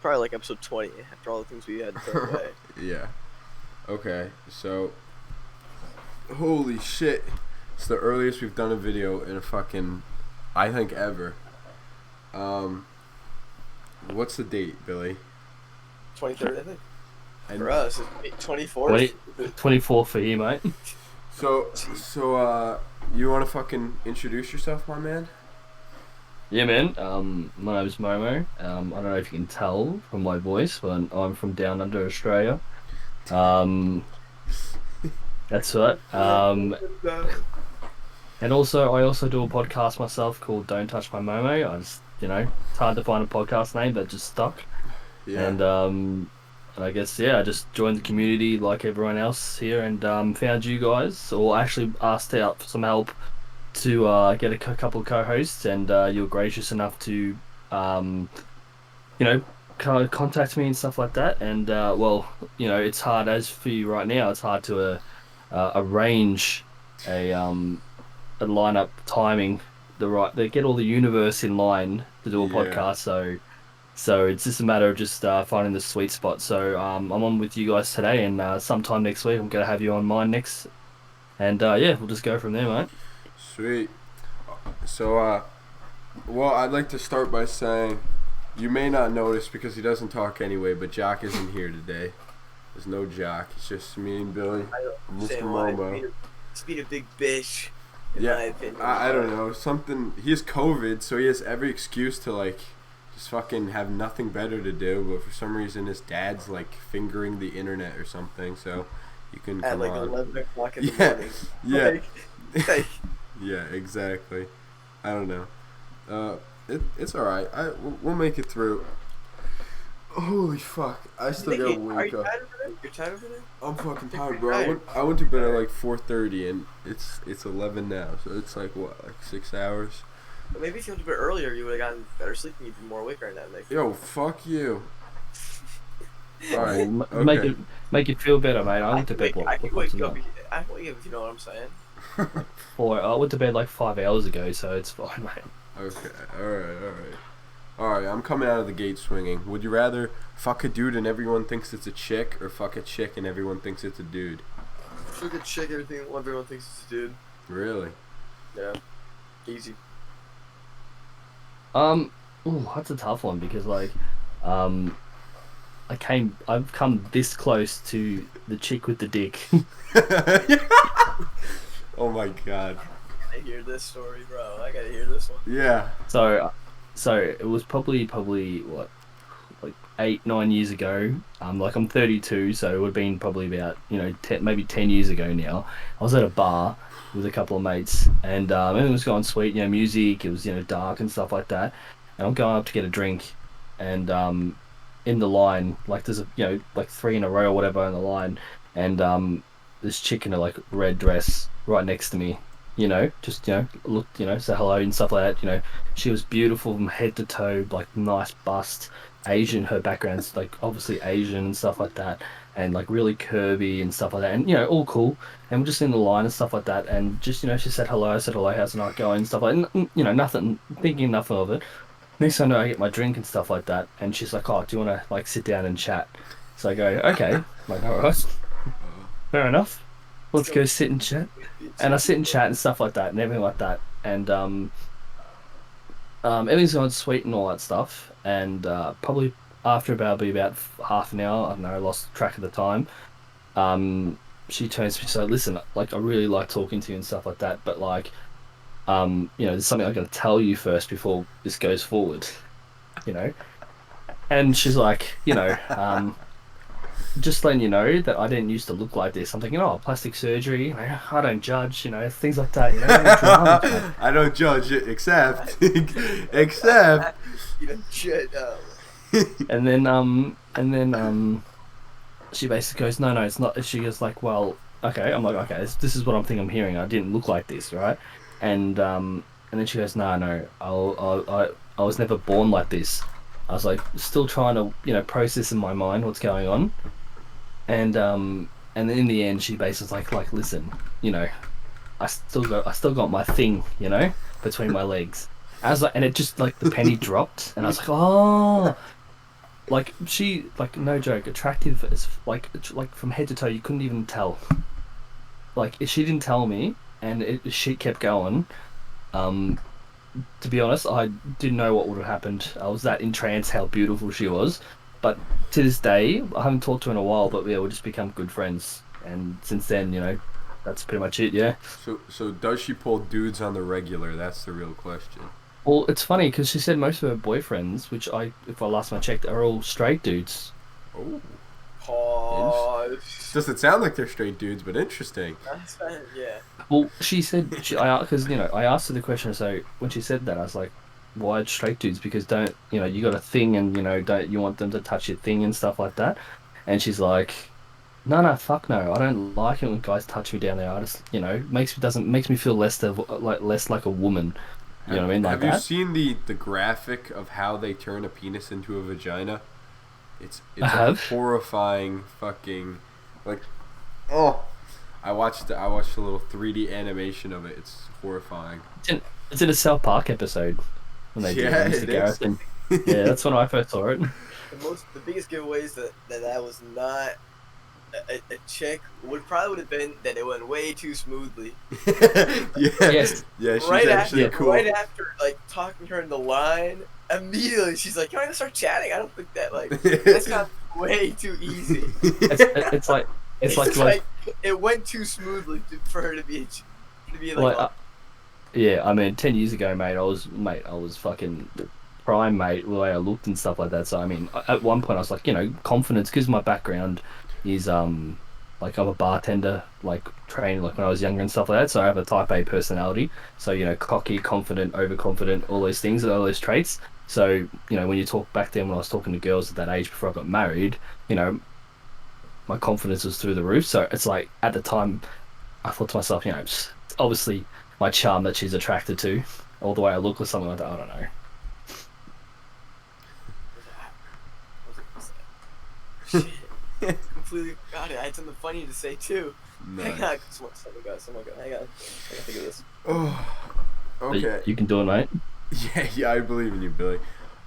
Probably like episode 20 after all the things we had to throw away. Yeah. Okay. So, holy shit! It's the earliest we've done a video in a fucking, I think ever. Um, what's the date, Billy? 23rd, I think. And For us, it's 24th. Wait, 24 for you, mate. so, you want to fucking introduce yourself, my man? Yeah, man. My name is Momo. I don't know if you can tell from my voice, but I'm from down under Australia. Um, that's right. And also I also do a podcast myself called Don't Touch My Momo. It's hard to find a podcast name that just stuck. Yeah. And I guess I just joined the community like everyone else here, and found you guys, or actually asked out for some help to get a couple of co-hosts, and you were gracious enough to you know contact me and stuff like that. And it's hard as for you right now. It's hard to arrange a lineup timing they get all the universe in line to do a podcast. So it's just a matter of just finding the sweet spot. So I'm on with you guys today, and sometime next week I'm gonna have you on mine next, and we'll just go from there, mate. Sweet. So, well, I'd like to start by saying you may not notice because he doesn't talk anyway, but Jack isn't here today. There's no Jack. It's just me and Billy. Mr. Momo. He's being a big bitch, in my opinion. I don't know. He has COVID, so he has every excuse to, like, just fucking have nothing better to do, but for some reason his dad's, like, fingering the internet or something, so you can At come like on. 11 o'clock in the morning. Yeah. Like, Yeah, exactly. I don't know. It's alright. We'll make it through. Holy fuck! I still gotta wake up. You're tired over there? I'm fucking tired, bro. I went to bed at like 4:30, and it's 11 now, so it's like what, like 6 hours. But maybe if you went to bed earlier, you would have gotten better sleep and you'd be more awake right now. Like, Yo, fuck you. Alright, Well, make it feel better, mate. I went to bed. I can wake you up if you know what I'm saying. I went to bed like 5 hours ago, so it's fine, mate. Okay, alright, I'm coming out of the gate swinging. Would you rather fuck a dude and everyone thinks it's a chick, or fuck a chick and everyone thinks it's a dude? Fuck a chick, everyone thinks it's a dude. Really? Yeah. Easy. That's a tough one because I've come this close to the chick with the dick. Oh my god. I hear this story, bro. I gotta hear this one. Yeah. So it was probably what, like 8-9 years ago. Like I'm 32, so it would have been probably about 10, maybe 10 years ago now. I was at a bar with a couple of mates, and everything was going sweet. Music. It was dark and stuff like that. And I'm going up to get a drink, and in the line, like there's like 3 in a row or whatever in the line, and this chick in a like red dress right next to me. Just looked, say hello and stuff like that. She was beautiful from head to toe, like nice bust, Asian. Her background's like obviously Asian and stuff like that, and like really curvy and stuff like that, and all cool. And we're just in the line and stuff like that, and just she said hello. I said hello, how's the night going and stuff like that. Nothing, thinking nothing of it. Next thing I know, I get my drink and stuff like that, and she's like, "Oh, do you want to like sit down and chat?" So I go, "Okay." I'm like, all right, fair enough. Let's go sit and chat. And I sit and chat and stuff like that and everything like that. And everything's going sweet and all that stuff. And probably after about half an hour, I don't know, I lost track of the time. She turns to me, so listen, like I really like talking to you and stuff like that, but like, there's something I got to tell you first before this goes forward, And she's like, just letting you know that I didn't used to look like this. I'm thinking, plastic surgery. I don't judge, things like that. Drama. I don't judge it, except. You don't shit. And then she basically goes, no, it's not. She goes like, well, okay. I'm like, okay, this is what I'm hearing. I didn't look like this, right? And then she goes, no, I was never born like this. I was like still trying to process in my mind what's going on, and then in the end she basically was like listen, I still got my thing between my legs. I was like, and it just like the penny dropped, and I was like, oh, like she, like no joke, attractive as like from head to toe. You couldn't even tell. Like she didn't tell me, and she kept going. Um, to be honest, I didn't know what would have happened. I was that entranced how beautiful she was. But to this day, I haven't talked to her in a while, but yeah, we just become good friends. And since then, that's pretty much it, yeah. So does she pull dudes on the regular? That's the real question. Well, it's funny because she said most of her boyfriends, which if I last time I checked, are all straight dudes. Oh, Pause. doesn't sound like they're straight dudes, but interesting. That's fine, yeah. Well, she said because I asked her the question. So when she said that, I was like, "Why straight dudes? Because don't you got a thing, and don't you want them to touch your thing and stuff like that?" And she's like, "No, no, fuck no. I don't like it when guys touch me down there. I just makes me feel less like a woman. You know what I mean? Like Have you that. seen the graphic of how they turn a penis into a vagina? I It's a have. horrifying fucking like oh I watched a little 3D animation of it. It's horrifying. It's in a South Park episode when they do it Yeah, with Mr. it is. Garrett. And yeah, that's when I first saw it. The biggest giveaways that was not a chick would have been that it went way too smoothly. Yeah, Yes. yeah, she's Right actually after, cool. right after, like talking her in the line, immediately she's like, "Can I start chatting?" I don't think that's not way too easy. It's like it's It's like just like it went too smoothly for her to be like, like oh, yeah. I mean, 10 years ago, I was fucking prime, mate. The way I looked and stuff like that. So I mean, at one point, I was like, confidence because my background is like I'm a bartender, like trained like when I was younger and stuff like that. So I have a Type A personality. So cocky, confident, overconfident, all those things, all those traits. So when you talk back then when I was talking to girls at that age before I got married, you know, my confidence was through the roof. So it's like at the time, I thought to myself, it's obviously my charm that she's attracted to, or the way I look or something like that. I don't know. shit, completely forgot it. I had something funny to say too. Hang on, Nice. someone got, hang on. I gotta think of this. Oh, But okay. you can do it, mate. Yeah, I believe in you, Billy.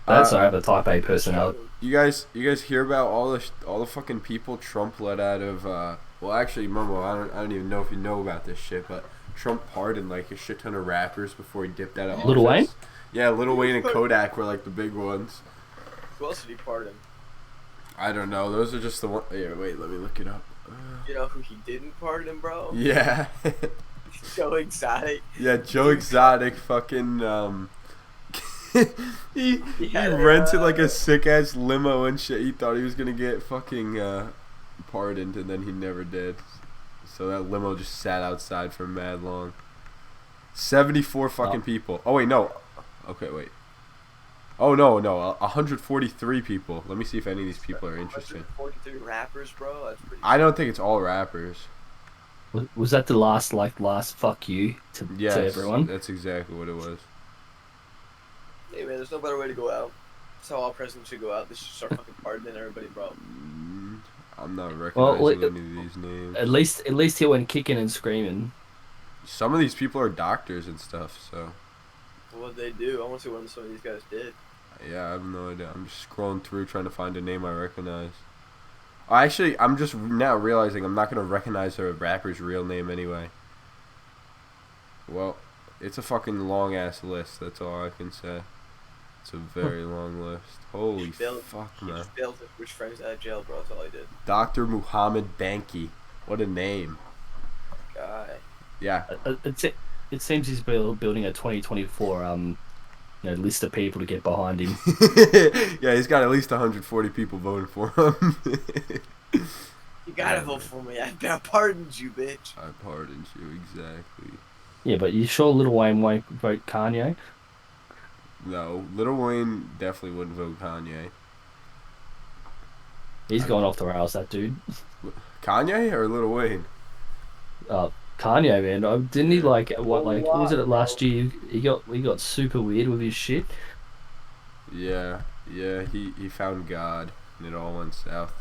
That's Uh, why I have a Type A personality. you guys hear about all the fucking people Trump let out of? Well, actually, Momo, I don't even know if you know about this shit, but Trump pardoned like a shit ton of rappers before he dipped out of office. Lil Wayne? Yeah, Lil Wayne and Kodak were like the big ones. Who else did he pardon? I don't know. Those are just the one. Yeah, wait, let me look it up. You know who he didn't pardon, bro? Yeah, So exotic. yeah. Joe Exotic, fucking he Yeah, rented like a sick ass limo and shit. He thought he was gonna get fucking pardoned, and then he never did. So that limo just sat outside for mad long. 74 fucking people. Oh wait, no. Okay, wait. Oh no, 143 people. Let me see if any of these people are interested. 143 rappers, bro. That's pretty. I don't think it's all rappers. Was that the last fuck you to Yes, everyone? that's exactly what it was. Hey man, there's no better way to go out. That's how all presidents should go out. They should start fucking pardoning everybody, bro. I'm not Well, recognizing any of these names. at least he went kicking and screaming. Some of these people are doctors and stuff, so What'd they do? I want to see what some of these guys did. yeah, I have no idea. I'm just scrolling through trying to find a name I recognize. Actually, I'm just now realizing I'm not gonna recognize a rapper's real name anyway. Well, it's a fucking long ass list. That's all I can say. It's a very long list. Holy fuck, He man. just bailed his rich friends out of jail, bro. That's all he did. Dr. Muhammad Banki. What a name. Guy. Yeah. It seems he's building a 2024 list of people to get behind him. Yeah, he's got at least 140 people voting for him. You gotta vote for me. I pardoned you, bitch. I pardoned you, exactly. Yeah, but you sure Lil Wayne won't vote Kanye? No, Lil Wayne definitely wouldn't vote Kanye. He's going off the rails, that dude. Kanye or Lil Wayne? Kanye, man, didn't he what was it Bro. last year? He got super weird with his shit. Yeah, he found God and it all went south.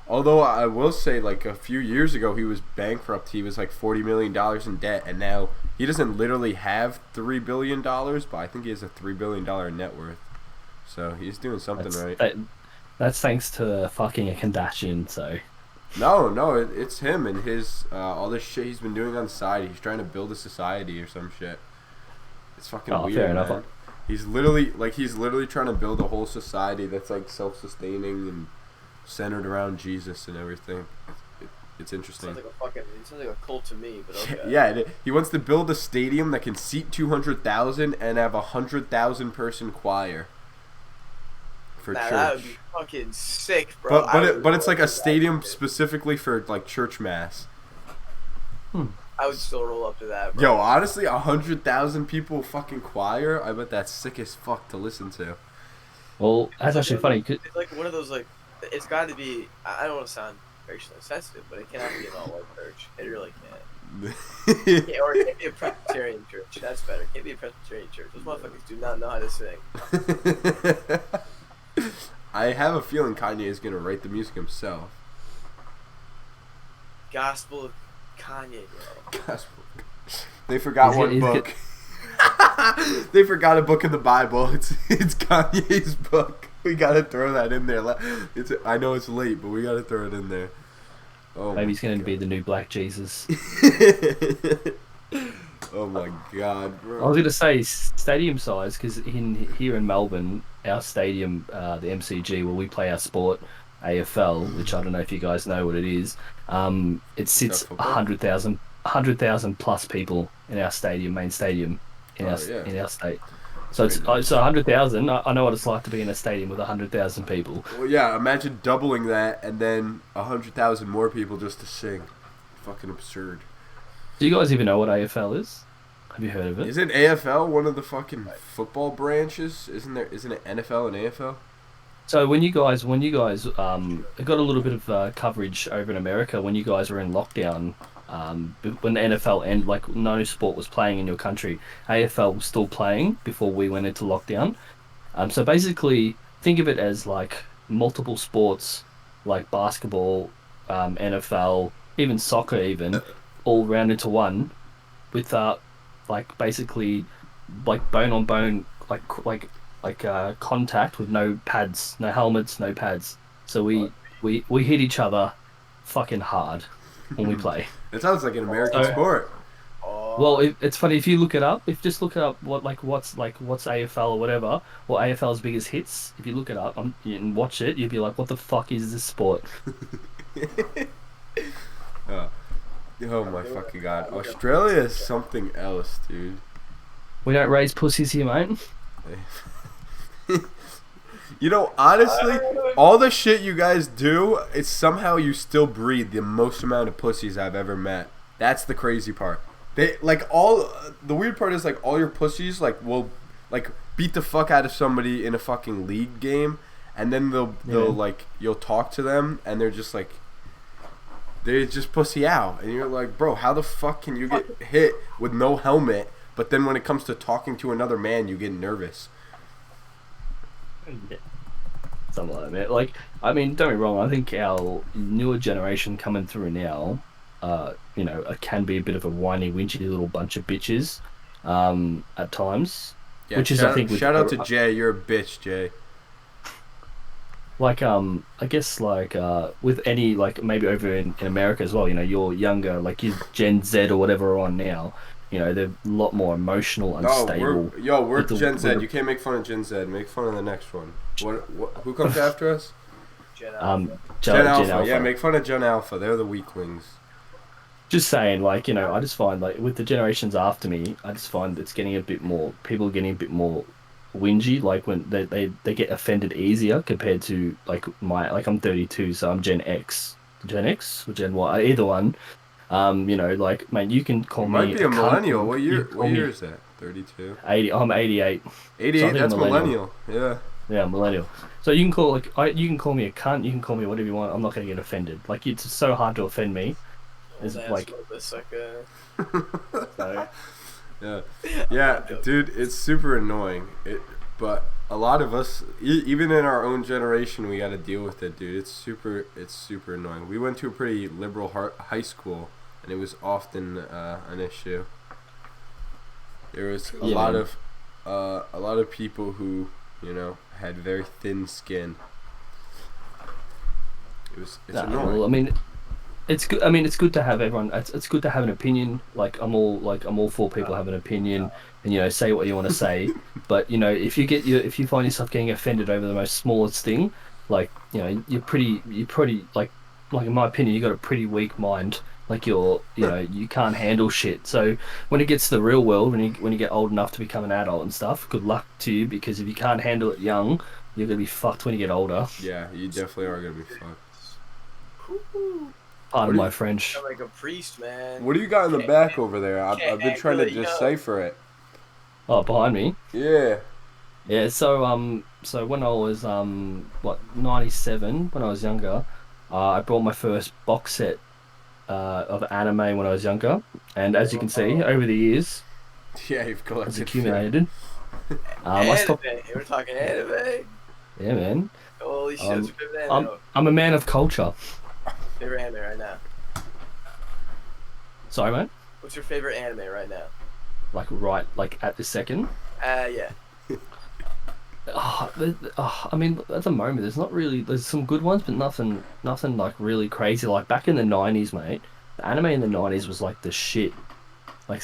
Although I will say, like a few years ago, he was bankrupt. He was like $40 million in debt, and now he doesn't literally have $3 billion, but I think he has a $3 billion net worth. So he's doing something right. That's thanks to fucking a Kardashian. So No, it's him and his all this shit he's been doing on the side. He's trying to build a society or some shit. It's fucking oh, fair weird, enough. man. He's literally trying to build a whole society that's like self-sustaining and centered around Jesus and everything. It's interesting. It sounds like a cult to me, but okay. Yeah, he wants to build a stadium that can seat 200,000 and have 100,000 person choir for Nah, church. that would be fucking sick, bro. But it's like a stadium specifically for like church mass. I would still roll up to that, bro. Yo, honestly, 100,000 people fucking choir. I bet that's sick as fuck to listen to. Well, that's actually funny. It's like one of those like. It's got to be. I don't want to sound racially sensitive, but it cannot be an all-white church. It really can't. Or it can't be a Presbyterian church. That's better. It can't be a Presbyterian church. Those motherfuckers do not know how to sing. I have a feeling Kanye is gonna write the music himself. Gospel of Kanye, bro. Gospel. They forgot one book. They forgot a book in the Bible. It's Kanye's book. We gotta throw that in there. I know it's late, but we gotta throw it in there. Oh, maybe he's going to be the new Black Jesus. Oh my god, bro. I was going to say stadium size because here in Melbourne, our stadium, the MCG, where we play our sport, AFL, which I don't know if you guys know what it is. It sits 100,000 plus people in our stadium, main stadium, in our state. So it's 100,000. I know what it's like to be in a stadium with 100,000 people. Well, yeah. Imagine doubling that and then 100,000 more people just to sing. Fucking absurd. Do you guys even know what AFL is? Have you heard of it? Isn't AFL one of the fucking football branches? Isn't it NFL and AFL? So when you guys got a little bit of coverage over in America when you guys were in lockdown. When the NFL and like no sport was playing in your country, AFL was still playing before we went into lockdown. So basically, think of it as like multiple sports, like basketball, NFL, even soccer, even all round into one, with like basically like bone on bone, like contact with no pads, no helmets, no pads. So we hit each other fucking hard when we play. It sounds like an American sport. Well, it's funny if you look it up. If just look it up, what's AFL or whatever, or AFL's biggest hits. If you look it up and watch it, you'd be like, "What the fuck is this sport?" Oh my fucking god! Australia is something else, dude. We don't raise pussies here, mate. You know, honestly, all the shit you guys do, it's somehow you still breed the most amount of pussies I've ever met. That's the crazy part. The weird part is like all your pussies will like beat the fuck out of somebody in a fucking league game, and then they'll like you'll talk to them and they're just like they just pussy out, and you're like, bro, how the fuck can you get hit with no helmet? But then when it comes to talking to another man, you get nervous. Yeah. Something like that. Like, I mean, don't be wrong. I think our newer generation coming through now, can be a bit of a whiny, whinchy little bunch of bitches, at times. Yeah, which is, I think, shout out to Jay. You're a bitch, Jay. Like, I guess, like, with any, like, maybe over in America as well. You know, you're younger, like, you're Gen Z or whatever are on now. You know, they're a lot more emotional, unstable. We're Gen Z. You can't make fun of Gen Z. Make fun of the next one. Who comes after us? Gen Alpha. Gen Alpha. Yeah, make fun of Gen Alpha. They're the weaklings. Just saying, like, you know, I just find, like, with the generations after me, I just find it's getting people are getting a bit more whingy, like, when they get offended easier compared to, like, I'm 32, so I'm Gen X or Gen Y, either one. Like, mate, you can call me. Might be a millennial. What year is that? 32. 80. I'm 88. 88. So that's millennial. Yeah. Yeah, millennial. So you can call you can call me a cunt. You can call me whatever you want. I'm not gonna get offended. Like, it's so hard to offend me. It's like. So. Yeah, dude, it's super annoying. But a lot of us, even in our own generation, we got to deal with it, dude. It's super annoying. We went to a pretty liberal high school, and it was often an issue. There was a lot of people who, had very thin skin. It's Nah, annoying. well, I mean, it's good. I mean, it's good to have everyone. It's good to have an opinion. Like I'm all for people have an opinion and say what you want to say. But if you find yourself getting offended over the most smallest thing, you're pretty like in my opinion, you got a pretty weak mind. Like you can't handle shit. So when it gets to the real world, when you get old enough to become an adult and stuff, good luck to you because if you can't handle it young, you're gonna be fucked when you get older. Yeah, you definitely are gonna be fucked. Woo-hoo. Pardon What do my you French. I'm like a priest, man. What do you got in the back over there? Can't I've been trying handle to it, decipher it. Oh, behind me. Yeah. Yeah, so when I was 97, when I was younger, I bought my first box set of anime when I was younger, and as you can see, Oh, over the years, Yeah, you've it's collected film. accumulated. I anime. stopped. We're talking anime. Yeah, man. Holy shit, what's Um, your favorite anime? I'm I'm a man of culture. Favorite anime right now? Sorry, mate. What's your favorite anime right now? Like at this second. Yeah. I mean, at the moment, there's some good ones, but nothing like really crazy. Like back in the 90s, mate, the anime in the 90s was like the shit. Like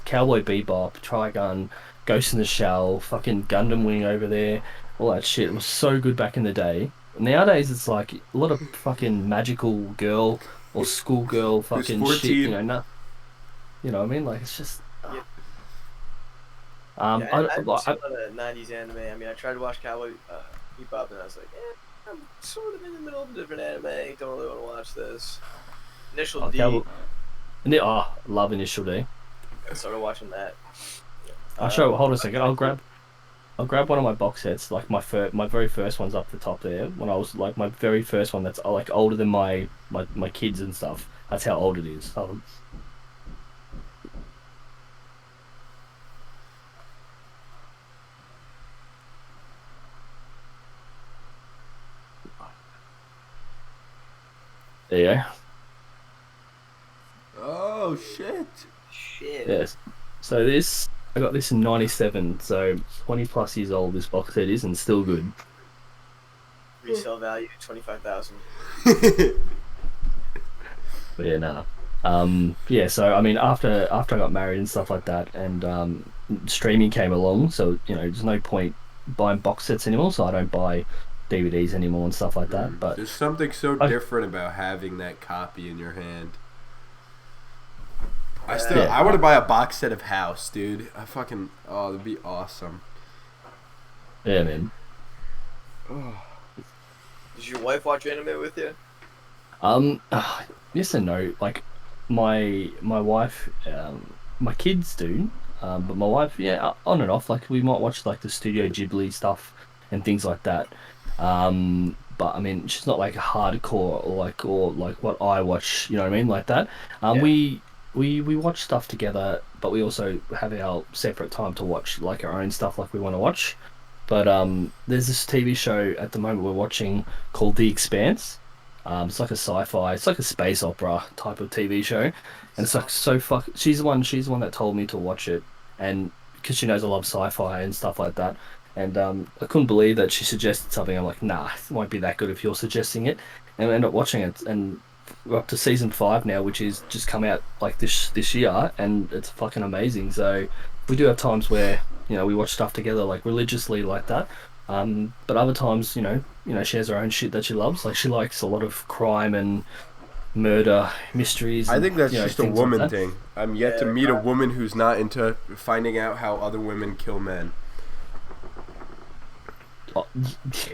Cowboy Bebop, Trigun, Ghost in the Shell, fucking Gundam Wing over there, all that shit. It was so good back in the day. Nowadays, it's like a lot of fucking magical girl or schoolgirl Who's fucking shit. 14? You know what I mean? Like it's just. Yeah, Um, yeah, I, I haven't I, seen a lot of '90s anime. I mean, I tried to watch Cowboy Bebop, and I was like, I'm sort of in the middle of a different anime. Don't really want to watch this. Initial I, D. Cowboy, love Initial D. I started watching that. I'll show. Hold on a I second. tried. I'll grab one of my box sets, like my very first one's up the top there. When I was like my very first one, that's like older than my kids and stuff. That's how old it is. There you go. Oh shit. Shit. Yes. So I got this in '97. So 20 plus years old. This box set is and still good. Resale value 25,000. But yeah, nah. Yeah. So I mean, after I got married and stuff like that, and streaming came along, so there's no point buying box sets anymore. So I don't buy DVDs anymore and stuff like that. But There's something so I, different about having that copy in your hand. yeah, I want to buy a box set of House, dude. That'd be awesome. yeah, man. Oh. Does your wife watch anime with you? Um, yes and no. Like my wife, my kids do, but my wife, yeah, on and off. Like we might watch like the Studio Ghibli stuff and things like that. But I mean, she's not like a hardcore or like what I watch. You know what I mean, like that. Yeah. We watch stuff together, but we also have our separate time to watch like our own stuff, like we want to watch. But there's this TV show at the moment we're watching called The Expanse. It's like a sci-fi, it's like a space opera type of TV show, and it's like so fuck. She's the one that told me to watch it, and because she knows I love sci-fi and stuff like that, and I couldn't believe that she suggested something. I'm like, nah, it won't be that good if you're suggesting it, and I ended up watching it, and we're up to season 5 now, which is just come out like this year, and it's fucking amazing. So we do have times where we watch stuff together like religiously like that. But other times, she has her own shit that she loves. Like she likes a lot of crime and murder mysteries I and think that's just a things like woman that. thing. I'm yet to Yeah, meet a woman who's not into finding out how other women kill men. Oh, yeah.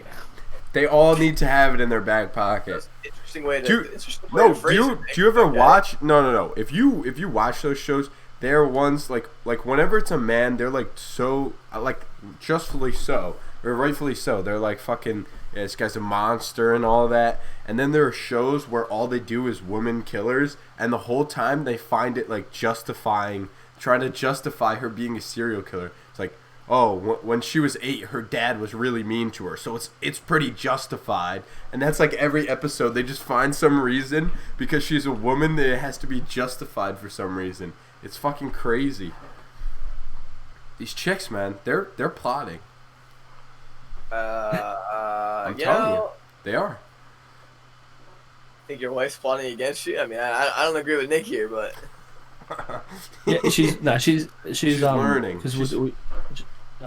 They all need to have it in their back pocket. That's an interesting way to. Do you, Interesting way no, to phrase it. do you ever Okay. watch? No. If you watch those shows, they're ones like whenever it's a man, they're like so like justfully so or rightfully so. They're like fucking yeah, this guy's a monster and all that. And then there are shows where all they do is women killers, and the whole time they find it like trying to justify her being a serial killer. It's like, oh, when she was 8, her dad was really mean to her, so it's pretty justified. And that's like every episode. They just find some reason because she's a woman that it has to be justified for some reason. It's fucking crazy. These chicks, man, they're plotting. I'm telling you, they are. think your wife's plotting against you? I mean, I don't agree with Nick here, but Yeah, she's learning. because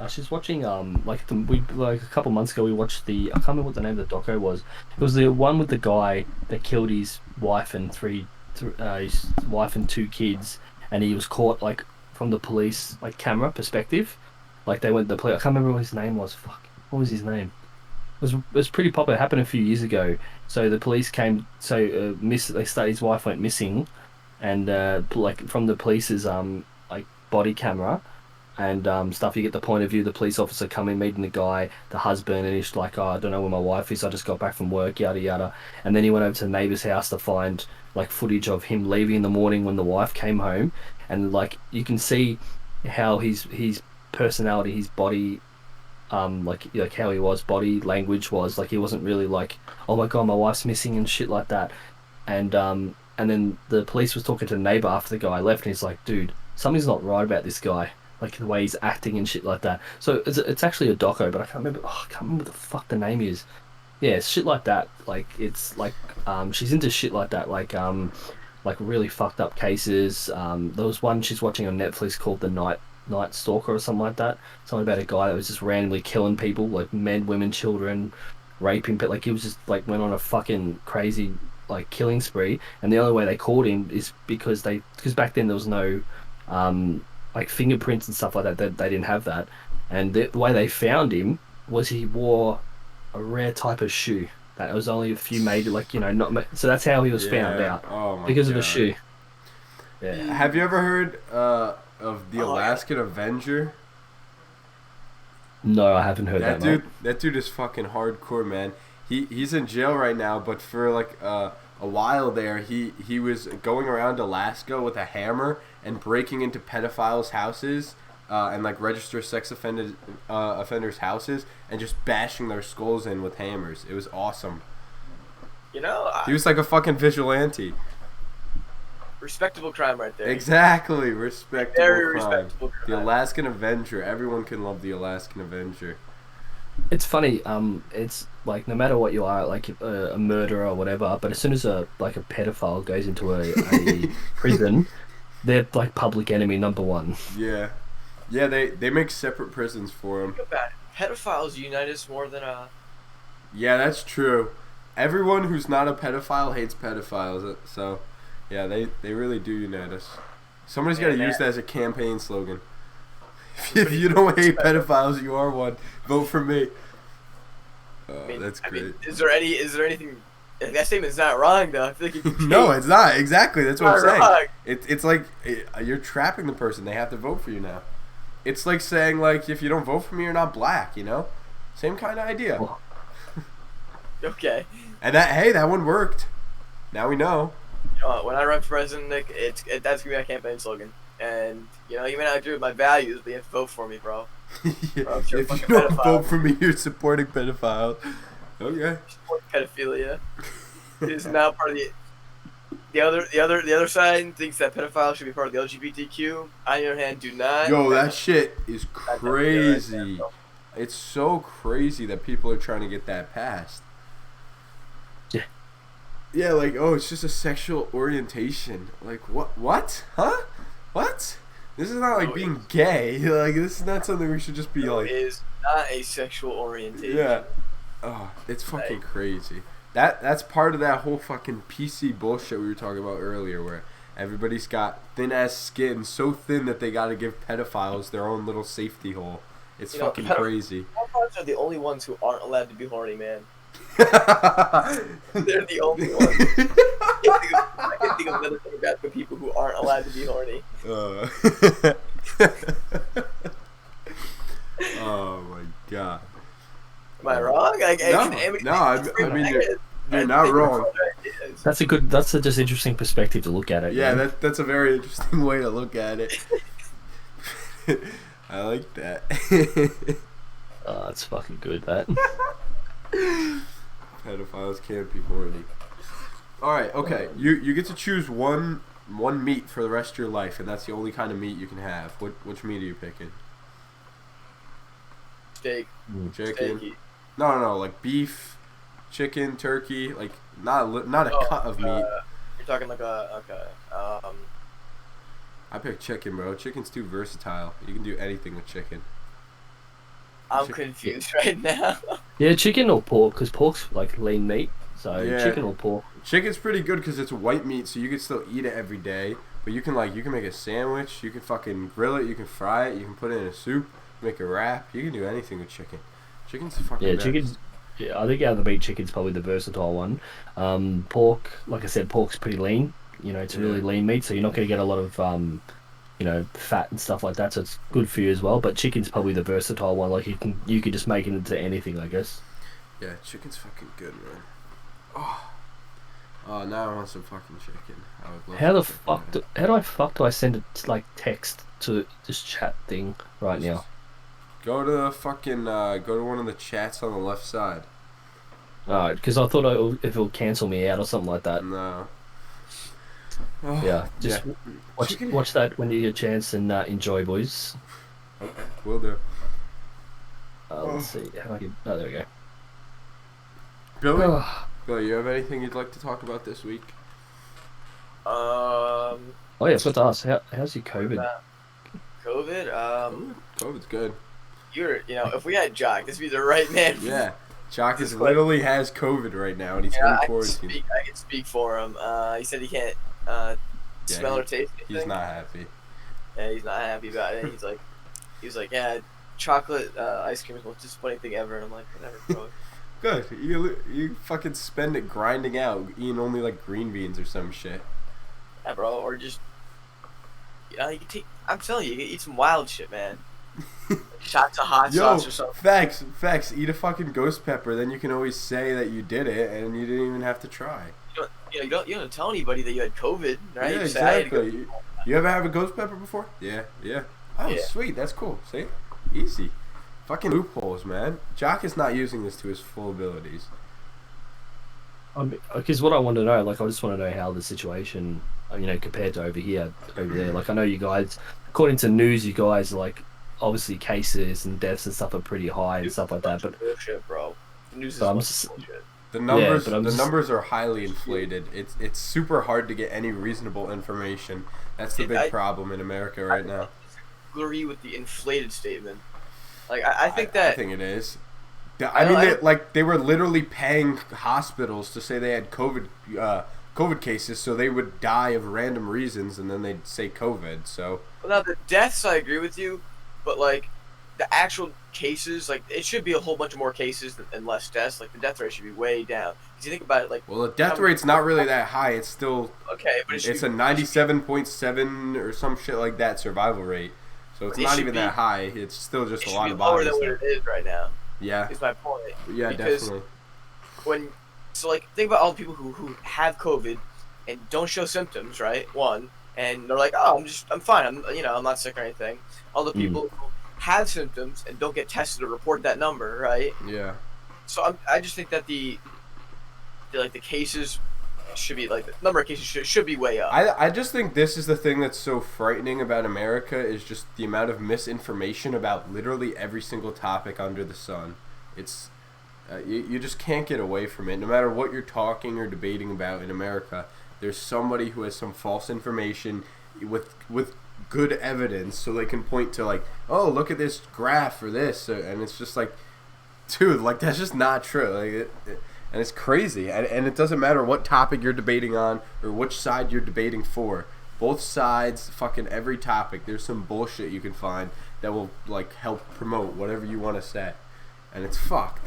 she's watching like a couple months ago we watched the I can't remember what the name of the doco was. It was the one with the guy that killed his wife and his wife and two kids, and he was caught like from the police like camera perspective. Like they went the police. I can't remember what his name was. Fuck, what was his name? It was pretty popular. It happened a few years ago. So the police came. So his wife went missing, and like from the police's like body camera and stuff, you get the point of view. The police officer coming, meeting the guy, the husband, and he's like, "Oh, I don't know where my wife is. I just got back from work, yada yada." And then he went over to the neighbor's house to find like footage of him leaving in the morning when the wife came home, and like you can see how his personality, his body, like how he was, body language was like he wasn't really like, "Oh my god, my wife's missing" and shit like that. And then the police was talking to the neighbor after the guy left, and he's like, "Dude, something's not right about this guy." Like the way he's acting and shit like that. So it's actually a doco, but I can't remember. Oh, I can't remember what the fuck the name is. Yeah, it's shit like that. Like it's like she's into shit like that. Like really fucked up cases. There was one she's watching on Netflix called The Night Stalker or something like that. Something about a guy that was just randomly killing people, like men, women, children, raping. But like he was just like went on a fucking crazy like killing spree. And the only way they caught him is because back then there was no like fingerprints and stuff like that. They didn't have that, and the way they found him was he wore a rare type of shoe that was only a few made, like not. So that's how he was found out because of a shoe. Yeah. Have you ever heard of the Alaskan Avenger? No, I haven't heard that. Dude, that dude is fucking hardcore, man. He's in jail right now, but for like a while there, he was going around Alaska with a hammer and breaking into pedophiles' houses and like register sex offenders' houses and just bashing their skulls in with hammers. It was awesome. He was like a fucking vigilante. Respectable crime right there. Exactly, respectable Very crime. respectable crime. The Alaskan Avenger. Everyone can love the Alaskan Avenger. It's funny. It's like no matter what you are, like a murderer or whatever, but as soon as a pedophile goes into a prison, they're like public enemy number one. Yeah. They make separate prisons for them. Think about it. Pedophiles unite us more than Yeah, that's true. Everyone who's not a pedophile hates pedophiles. So, yeah, they really do unite us. Somebody's got to use that as a campaign slogan. If you don't hate pedophiles, you are one. Vote for me. That's great. Is there anything? That statement's not wrong, though. I feel like no, it's not. Exactly. That's what I'm saying. Wrong. It's like you're trapping the person. They have to vote for you now. It's like saying like if you don't vote for me, you're not black. Same kind of idea. Okay. And that one worked. Now we know. When I run for president, Nick, that's gonna be my campaign slogan. And you may not agree with my values, but you have to vote for me, bro. Bro, if you don't vote for me, you're supporting pedophiles. Okay. Support pedophilia. It is now part of the other side thinks that pedophiles should be part of the LGBTQ. On your hand, do not. Yo, that shit is crazy. It's so crazy that people are trying to get that passed. Yeah. Yeah, like, oh, it's just a sexual orientation. Like, what? Huh? What? This is not like being gay. Like, this is not something we should just be like. It is not a sexual orientation. Yeah. Oh, it's fucking crazy. That's part of that whole fucking PC bullshit we were talking about earlier, where everybody's got thin ass skin, so thin that they gotta give pedophiles their own little safety hole. It's fucking crazy. Pedophiles are the only ones who aren't allowed to be horny, man. They're the only ones. I can think of another thing about the people who aren't allowed to be horny. Oh my god. Am I wrong? I mean you're not wrong. That's a just interesting perspective to look at it. Yeah, that's a very interesting way to look at it. I like that. Oh, that's fucking good, that. Pedophiles can't be horny. Alright, okay. You get to choose one meat for the rest of your life, and that's the only kind of meat you can have. Which meat are you picking? Steak. Chicken. No, like beef, chicken, turkey, like not a Oh, cut of meat. you're talking like a okay. I pick chicken, bro. Chicken's too versatile. You can do anything with chicken. I'm Chi- confused right now. Yeah, chicken or pork, because pork's like lean meat. So Yeah, chicken or pork. chicken's pretty good because it's white meat, so you can still eat it every day. But you can make a sandwich. You can fucking grill it. You can fry it. You can put it in a soup. Make a wrap. You can do anything with chicken. Chicken's the fucking Yeah, best. chicken's. Yeah, I think out of the meat, chicken's probably the versatile one. Pork, like I said, pork's pretty lean. You know, it's a really Yeah. lean meat, so you're not going to get a lot of fat and stuff like that. So it's good for you as well. But chicken's probably the versatile one. Like you could just make it into anything, I guess. Yeah, chicken's fucking good, man. Oh, now I want some fucking chicken. I would love How the some chicken, fuck? man. How do I send it like text to this chat thing right now? Go to fucking go to one of the chats on the left side. Alright, because I thought if it'll cancel me out or something like that. No. Oh, Yeah, just yeah. watch that when you get a chance and enjoy, boys. Okay, will do. Let's see. How do I get? Oh, there we go. Billy, Oh, Billy, you have anything you'd like to talk about this week? Um, yeah, I forgot to ask. How's your COVID? COVID. COVID's good. If we had Jock, this would be the right man. Yeah, Jock is Just literally has COVID right now, and he's Yeah, in I can quarantine. speak. I can speak for him. He said he can't smell or taste anything. He's not happy. Yeah, he's not happy about it. He was like, yeah, chocolate ice cream is the most disappointing thing ever. And I'm like, whatever, bro. Good. You fucking spend it grinding out, eating only like green beans or some shit. Yeah, bro. Or just, you can take. I'm telling you, you can eat some wild shit, man. Shots of hot Yo, sauce or something. facts. Eat a fucking ghost pepper, then you can always say that you did it, and you didn't even have to try. You don't tell anybody that you had COVID, right? Yeah, You say, "I had exactly. COVID." You ever have a ghost pepper before? Yeah. Oh, Yeah. sweet. That's cool. See? Easy. Fucking loopholes, man. Jock is not using this to his full abilities. Because what I want to know, like, I just want to know how the situation, compared to over there. Like, I know you guys, according to news, you guys like obviously cases and deaths and stuff are pretty high and stuff like that. But bullshit, bro. The news is But I'm bunch just- of bullshit. The numbers, but I'm the just- numbers are highly inflated. It's super hard to get any reasonable information. That's the big problem in America right now. Agree with the inflated statement. Like I think that I think it is. I don't- They were literally paying hospitals to say they had COVID cases, so they would die of random reasons, and then they'd say COVID. So well, now the deaths, I agree with you, but like the actual cases, like it should be a whole bunch of more cases and less deaths. Like the death rate should be way down. Because you think about it, like well, the death rate's not really that high. It's still okay, but it's a 97.7 or some shit like that survival rate. So it's It not should even be- that high. It's still just it a should lot be of lower bodies than what there. it is right now. Yeah, Is my point. yeah, Because definitely. like think about all the people who have COVID and don't show symptoms, right? One, and they're like, oh, I'm fine. I'm not sick or anything. All the people who have symptoms and don't get tested or report that number, right? Yeah. So I just think that the cases should be like the number of cases should be way up. I just think this is the thing that's so frightening about America is just the amount of misinformation about literally every single topic under the sun. It's you just can't get away from it. No matter what you're talking or debating about in America, there's somebody who has some false information with good evidence, so they can point to like, oh, look at this graph or this, and it's just like, dude, like that's just not true. Like and it's crazy, and it doesn't matter what topic you're debating on or which side you're debating for. Both sides, fucking every topic, there's some bullshit you can find that will like help promote whatever you want to say, and it's fucked.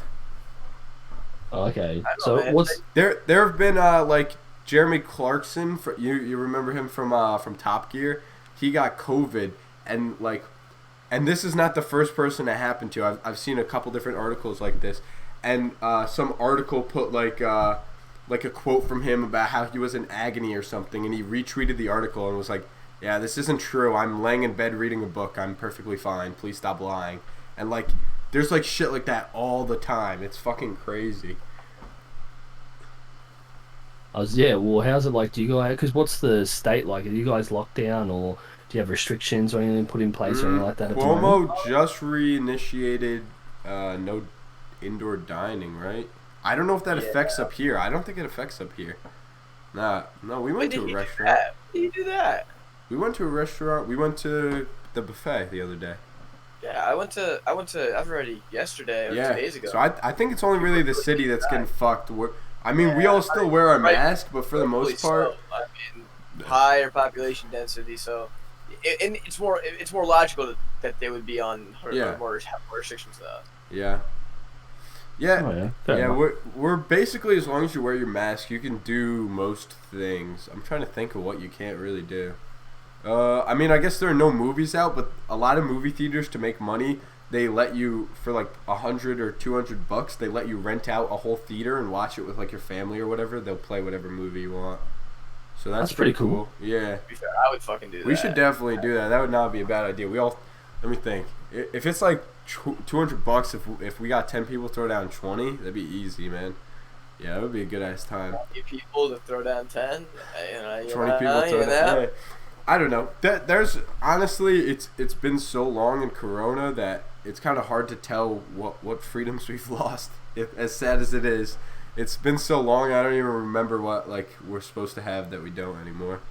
Okay, I so don't know, man. what's There have been like Jeremy Clarkson. You remember him from Top Gear? He got COVID, and this is not the first person it happened to. I've seen a couple different articles like this, and some article put like a quote from him about how he was in agony or something, and he retweeted the article and was like, "Yeah, this isn't true. I'm laying in bed reading a book. I'm perfectly fine. Please stop lying." And like, there's like shit like that all the time. It's fucking crazy. well, how's it like? Do you guys? Because what's the state like? Are you guys locked down, or do you have restrictions or anything put in place or anything like that at the moment? Cuomo just reinitiated no indoor dining, right? I don't know if that Yeah. affects up here. I don't think it affects up here. Nah, no, we Why went did to a you do restaurant. that? Why did you do that? We went to a restaurant. We went to the buffet the other day. Yeah, I went to Eveready yesterday or 2 Yeah. days ago. So I think it's only really the city that's getting fucked. I mean, we Yeah, all still wear our right- mask, but for the rightfully most part, so. I mean, higher population density, so and it's more logical that they would be on Yeah. more restrictions though. yeah. Yeah. Oh yeah, fair Yeah, enough. we're basically, as long as you wear your mask, you can do most things. I'm trying to think of what you can't really do. I mean, I guess there are no movies out, but a lot of movie theaters, to make money, they let you, for like $100 or $200, they let you rent out a whole theater and watch it with like your family or whatever. They'll play whatever movie you want. So that's pretty pretty cool. Yeah, To be fair, I would fucking do that. we should definitely do that. That would not be a bad idea. Let me think. If it's like $200, if we got 10 people, throw down 20, that'd be easy, man. Yeah, it would be a good ass time. 20 people to throw down 10. 20 people throw down. Yeah. I don't know. There's honestly, it's been so long in Corona that it's kind of hard to tell what freedoms we've lost. As sad as it is, it's been so long. I don't even remember what like we're supposed to have that we don't anymore.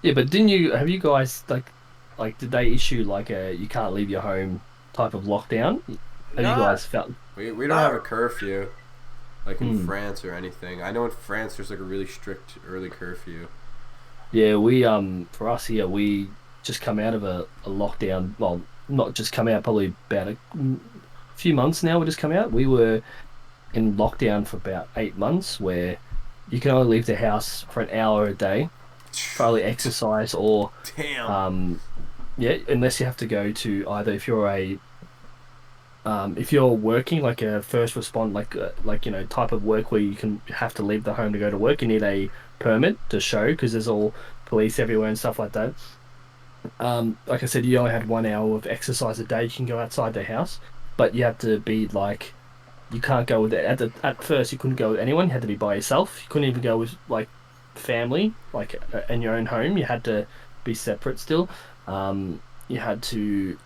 Yeah, but have you guys did they issue like a you can't leave your home type of lockdown? Have you guys felt? We don't have a curfew like in Hmm. France or anything. I know in France there's like a really strict early curfew. Yeah, we for us here we just come out of a lockdown. Well, not just come out, probably about a few months now. We just come out. We were in lockdown for about 8 months, where you can only leave the house for an hour a day, probably exercise or Damn. yeah, unless you have to go to either if you're working like a first respond type of work where you can have to leave the home to go to work, you need a permit to show because there's all police everywhere and stuff like that. Like I said, you only had 1 hour of exercise a day. You can go outside the house, but you have to be like, you can't go with it. At first, you couldn't go with anyone. You had to be by yourself. You couldn't even go with like family, like in your own home. You had to be separate still. You had to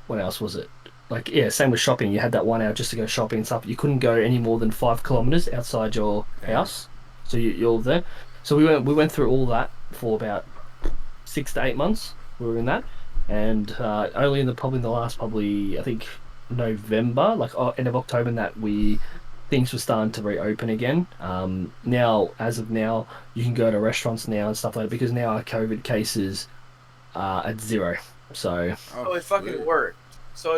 what else was it? Like yeah, same with shopping. You had that 1 hour just to go shopping and stuff. You couldn't go any more than 5 kilometers outside your house. So you're there. So we went through all that for about 6 to 8 months. We were in that, and only in the last I think November, like end of October, that things were starting to reopen again. Now, as of now, you can go to restaurants now and stuff like that because now our COVID cases are at 0. So So it fucking worked. So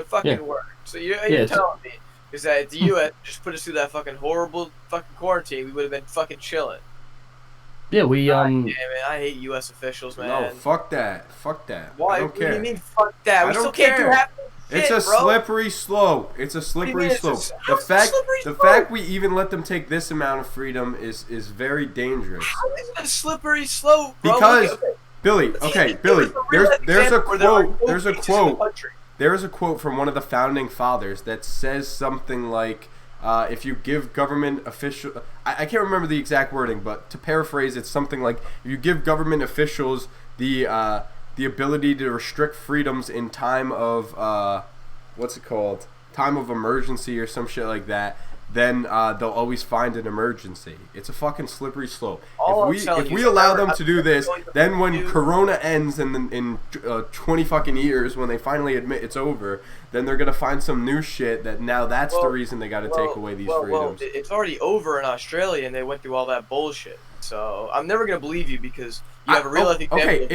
you're Yeah, telling me is that the U.S. just put us through that fucking horrible fucking quarantine, we would have been fucking chilling. yeah, we Yeah, man, I hate U.S. officials, man. No, fuck that. Fuck that. Why? I don't What do care. you mean fuck that? I We still don't can't do care. half the It's shit, a bro. slippery slope. It's a What do slippery you mean slope. it's The a fact slippery the slope? fact we even let them take this amount of freedom is very dangerous. How is it a slippery slope, bro? Because Okay, Billy, Billy, there's a quote. There is a quote from one of the founding fathers that says something like, if you give government official, I can't remember the exact wording, but to paraphrase, it's something like, if you give government officials the ability to restrict freedoms in time of what's it called? Time of emergency or some shit like that, then they'll always find an emergency. It's a fucking slippery slope. If we allow them to do this, then when Corona ends in 20 fucking years, when they finally admit it's over, then they're gonna find some new shit that now that's the reason they got to take away these freedoms. Well, it's already over in Australia, and they went through all that bullshit. So I'm never gonna believe you because you have a real life example of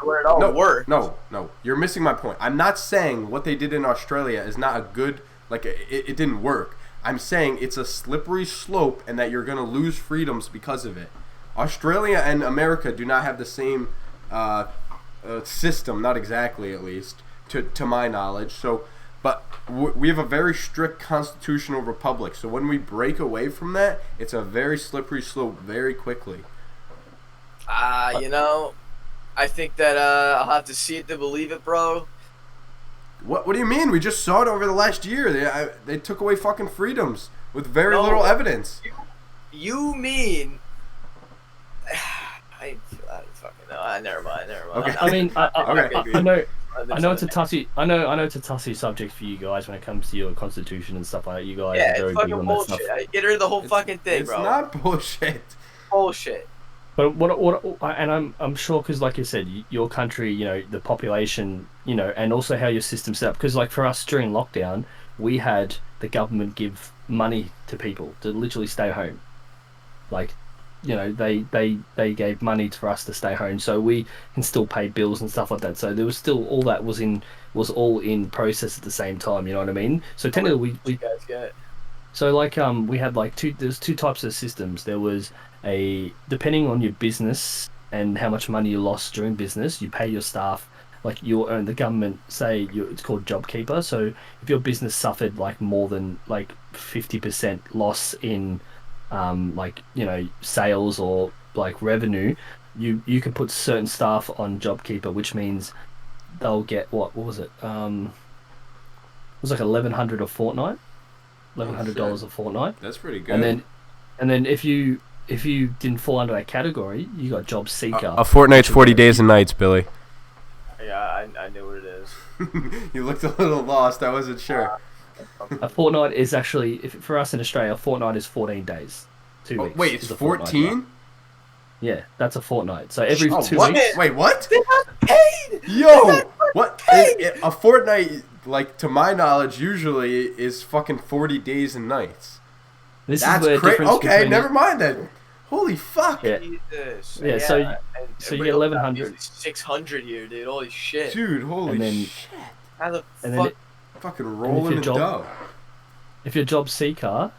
where it all worked. No, you're missing my point. I'm not saying what they did in Australia is not a good, like it didn't work. I'm saying it's a slippery slope and that you're going to lose freedoms because of it. Australia and America do not have the same system, not exactly at least, to my knowledge. So, but we have a very strict constitutional republic. So when we break away from that, it's a very slippery slope very quickly. I think that I'll have to see it to believe it, bro. What do you mean? We just saw it over the last year. They took away fucking freedoms with very little evidence. You mean? I don't fucking know. Never mind. Okay. I mean, I know. I know it's a touchy. I know it's a touchy subject for you guys when it comes to your constitution and stuff like that. You guys Yeah, are it's very big fucking on that stuff. bullshit. Get rid of the whole fucking thing, It's bro. not bullshit. Bullshit. But and I'm sure because like you said, your country, you know, the population, you know, and also how your system's set up. Because like for us during lockdown, we had the government give money to people to literally stay home. Like, you know, they gave money for us to stay home, so we can still pay bills and stuff like that. So there was still all that was all in process at the same time. You know what I mean? So technically, You guys get. so like we had like there's two types of systems. There was depending on your business and how much money you lost during business, you pay your staff like you earn the government say it's called JobKeeper. So if your business suffered like more than like 50% loss in like you know sales or like revenue, you can put certain staff on JobKeeper, which means they'll get what was it? It was like 1,100 a fortnight. $1,100 a fortnight. That's pretty good. And then if you didn't fall under that category, you got Job Seeker. A fortnight's 40 days and nights, Billy. Yeah, I knew what it is. You looked a little lost. I wasn't sure. A fortnight is actually, for us in Australia, a fortnight is 14 days. 2 weeks. Wait, it's is a fortnight, 14? Yeah, that's a fortnight. So every 2 what? weeks. Wait, what? They're not paid. Yo, what? A fortnight, like to my knowledge, usually is fucking 40 days and nights. This That's is where crazy. difference Okay, between never mind then. Holy fuck. Yeah. Jesus. Yeah, so you get 1,100. 600 here, dude. Holy shit. Dude, holy And then- shit. How the And fuck? then Fucking rolling in job- dough. if you're Job Seeker,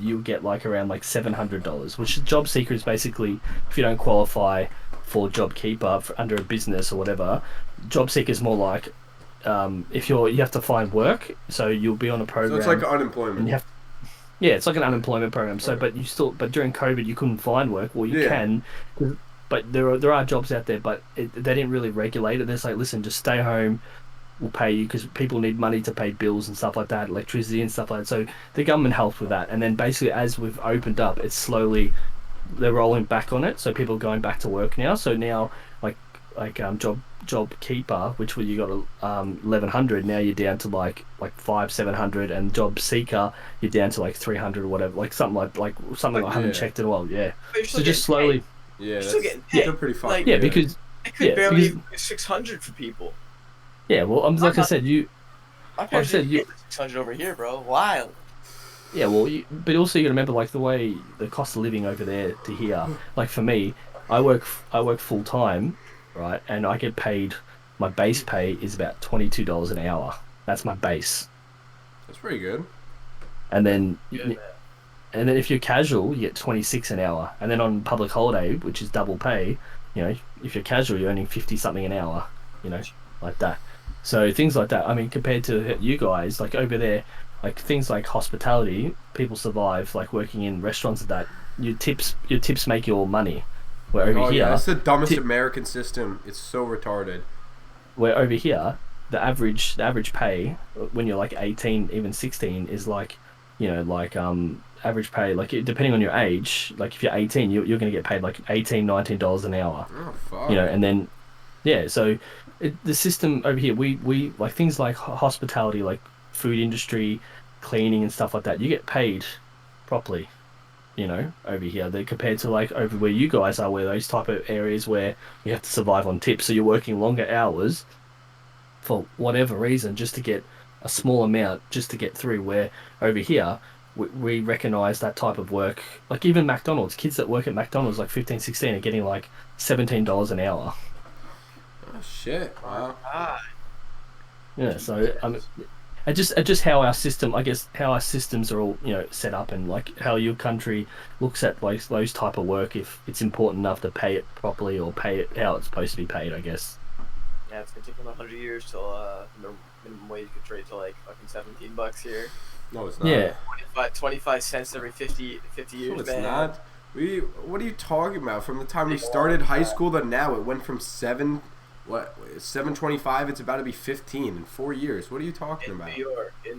you'll get like around like $700, which Job Seeker is basically if you don't qualify for JobKeeper under a business or whatever. Job Seeker is more like if you have to find work, so you'll be on a program. So it's like and unemployment. you have, yeah, it's like an unemployment program. So, but during COVID, you couldn't find work. Well, you Yeah. can, but there are jobs out there, but they didn't really regulate it. They're like, listen, just stay home. We'll pay you because people need money to pay bills and stuff like that, electricity and stuff like that. So the government helped with that, and then basically as we've opened up, it's slowly they're rolling back on it. So people are going back to work now. So now JobKeeper, which you got 1,100, now you're down to like 500-700, and Job Seeker you're down to like 300 or whatever, like something I haven't checked in a while. Yeah, But you're so still just getting slowly. Yeah, You're that's still getting paid. still pretty fucking Like, Yeah, good. because I could yeah, barely because- get 600 for people. yeah, well, like I said, My parents said didn't you- get 600 over here, bro. Wild. yeah, well, but also you gotta remember like the way the cost of living over there to here. Like for me, I work full time, right, and I get paid. My base pay is about $22 an hour. That's my base, That's pretty good. and then Good, man. and then if you're casual, you get 26 an hour, and then on public holiday, which is double pay, you know, if you're casual, you're earning 50 something an hour, you know, like that. So things like that. I mean, compared to you guys, like over there, like things like hospitality, people survive like working in restaurants and that. Your tips make your money. Where over here, yeah, it's the dumbest ti- American system. It's so retarded. where over here, the average pay when you're like 18, even 16, is like, you know, like average pay, like depending on your age, like if you're 18, you're going to get paid like $18-19 an hour. Oh fuck. You know, and then yeah, so the system over here, we like things like hospitality, like food industry, cleaning and stuff like that, you get paid properly, you know, over here. They compared to like over where you guys are, where those type of areas where you have to survive on tips, so you're working longer hours for whatever reason just to get a small amount just to get through. Where over here we recognize that type of work, like even McDonald's, kids that work at McDonald's like 15, 16 are getting like $17 an hour. Oh shit. Wow. Ah, Yeah, so just how our system, I guess, how our systems are all, you know, set up, and like how your country looks at like those type of work, if it's important enough to pay it properly or pay it how it's supposed to be paid, I guess. yeah, it's gonna take them 100 years till minimum wage gets raised to like fucking $17 here. No, it's not. Yeah, 25 cents every 50 years, No, it's man. not. What are you talking about? From the time we started high school to now, it went from 7.25. It's about to be 15 in 4 years. What are you talking about? In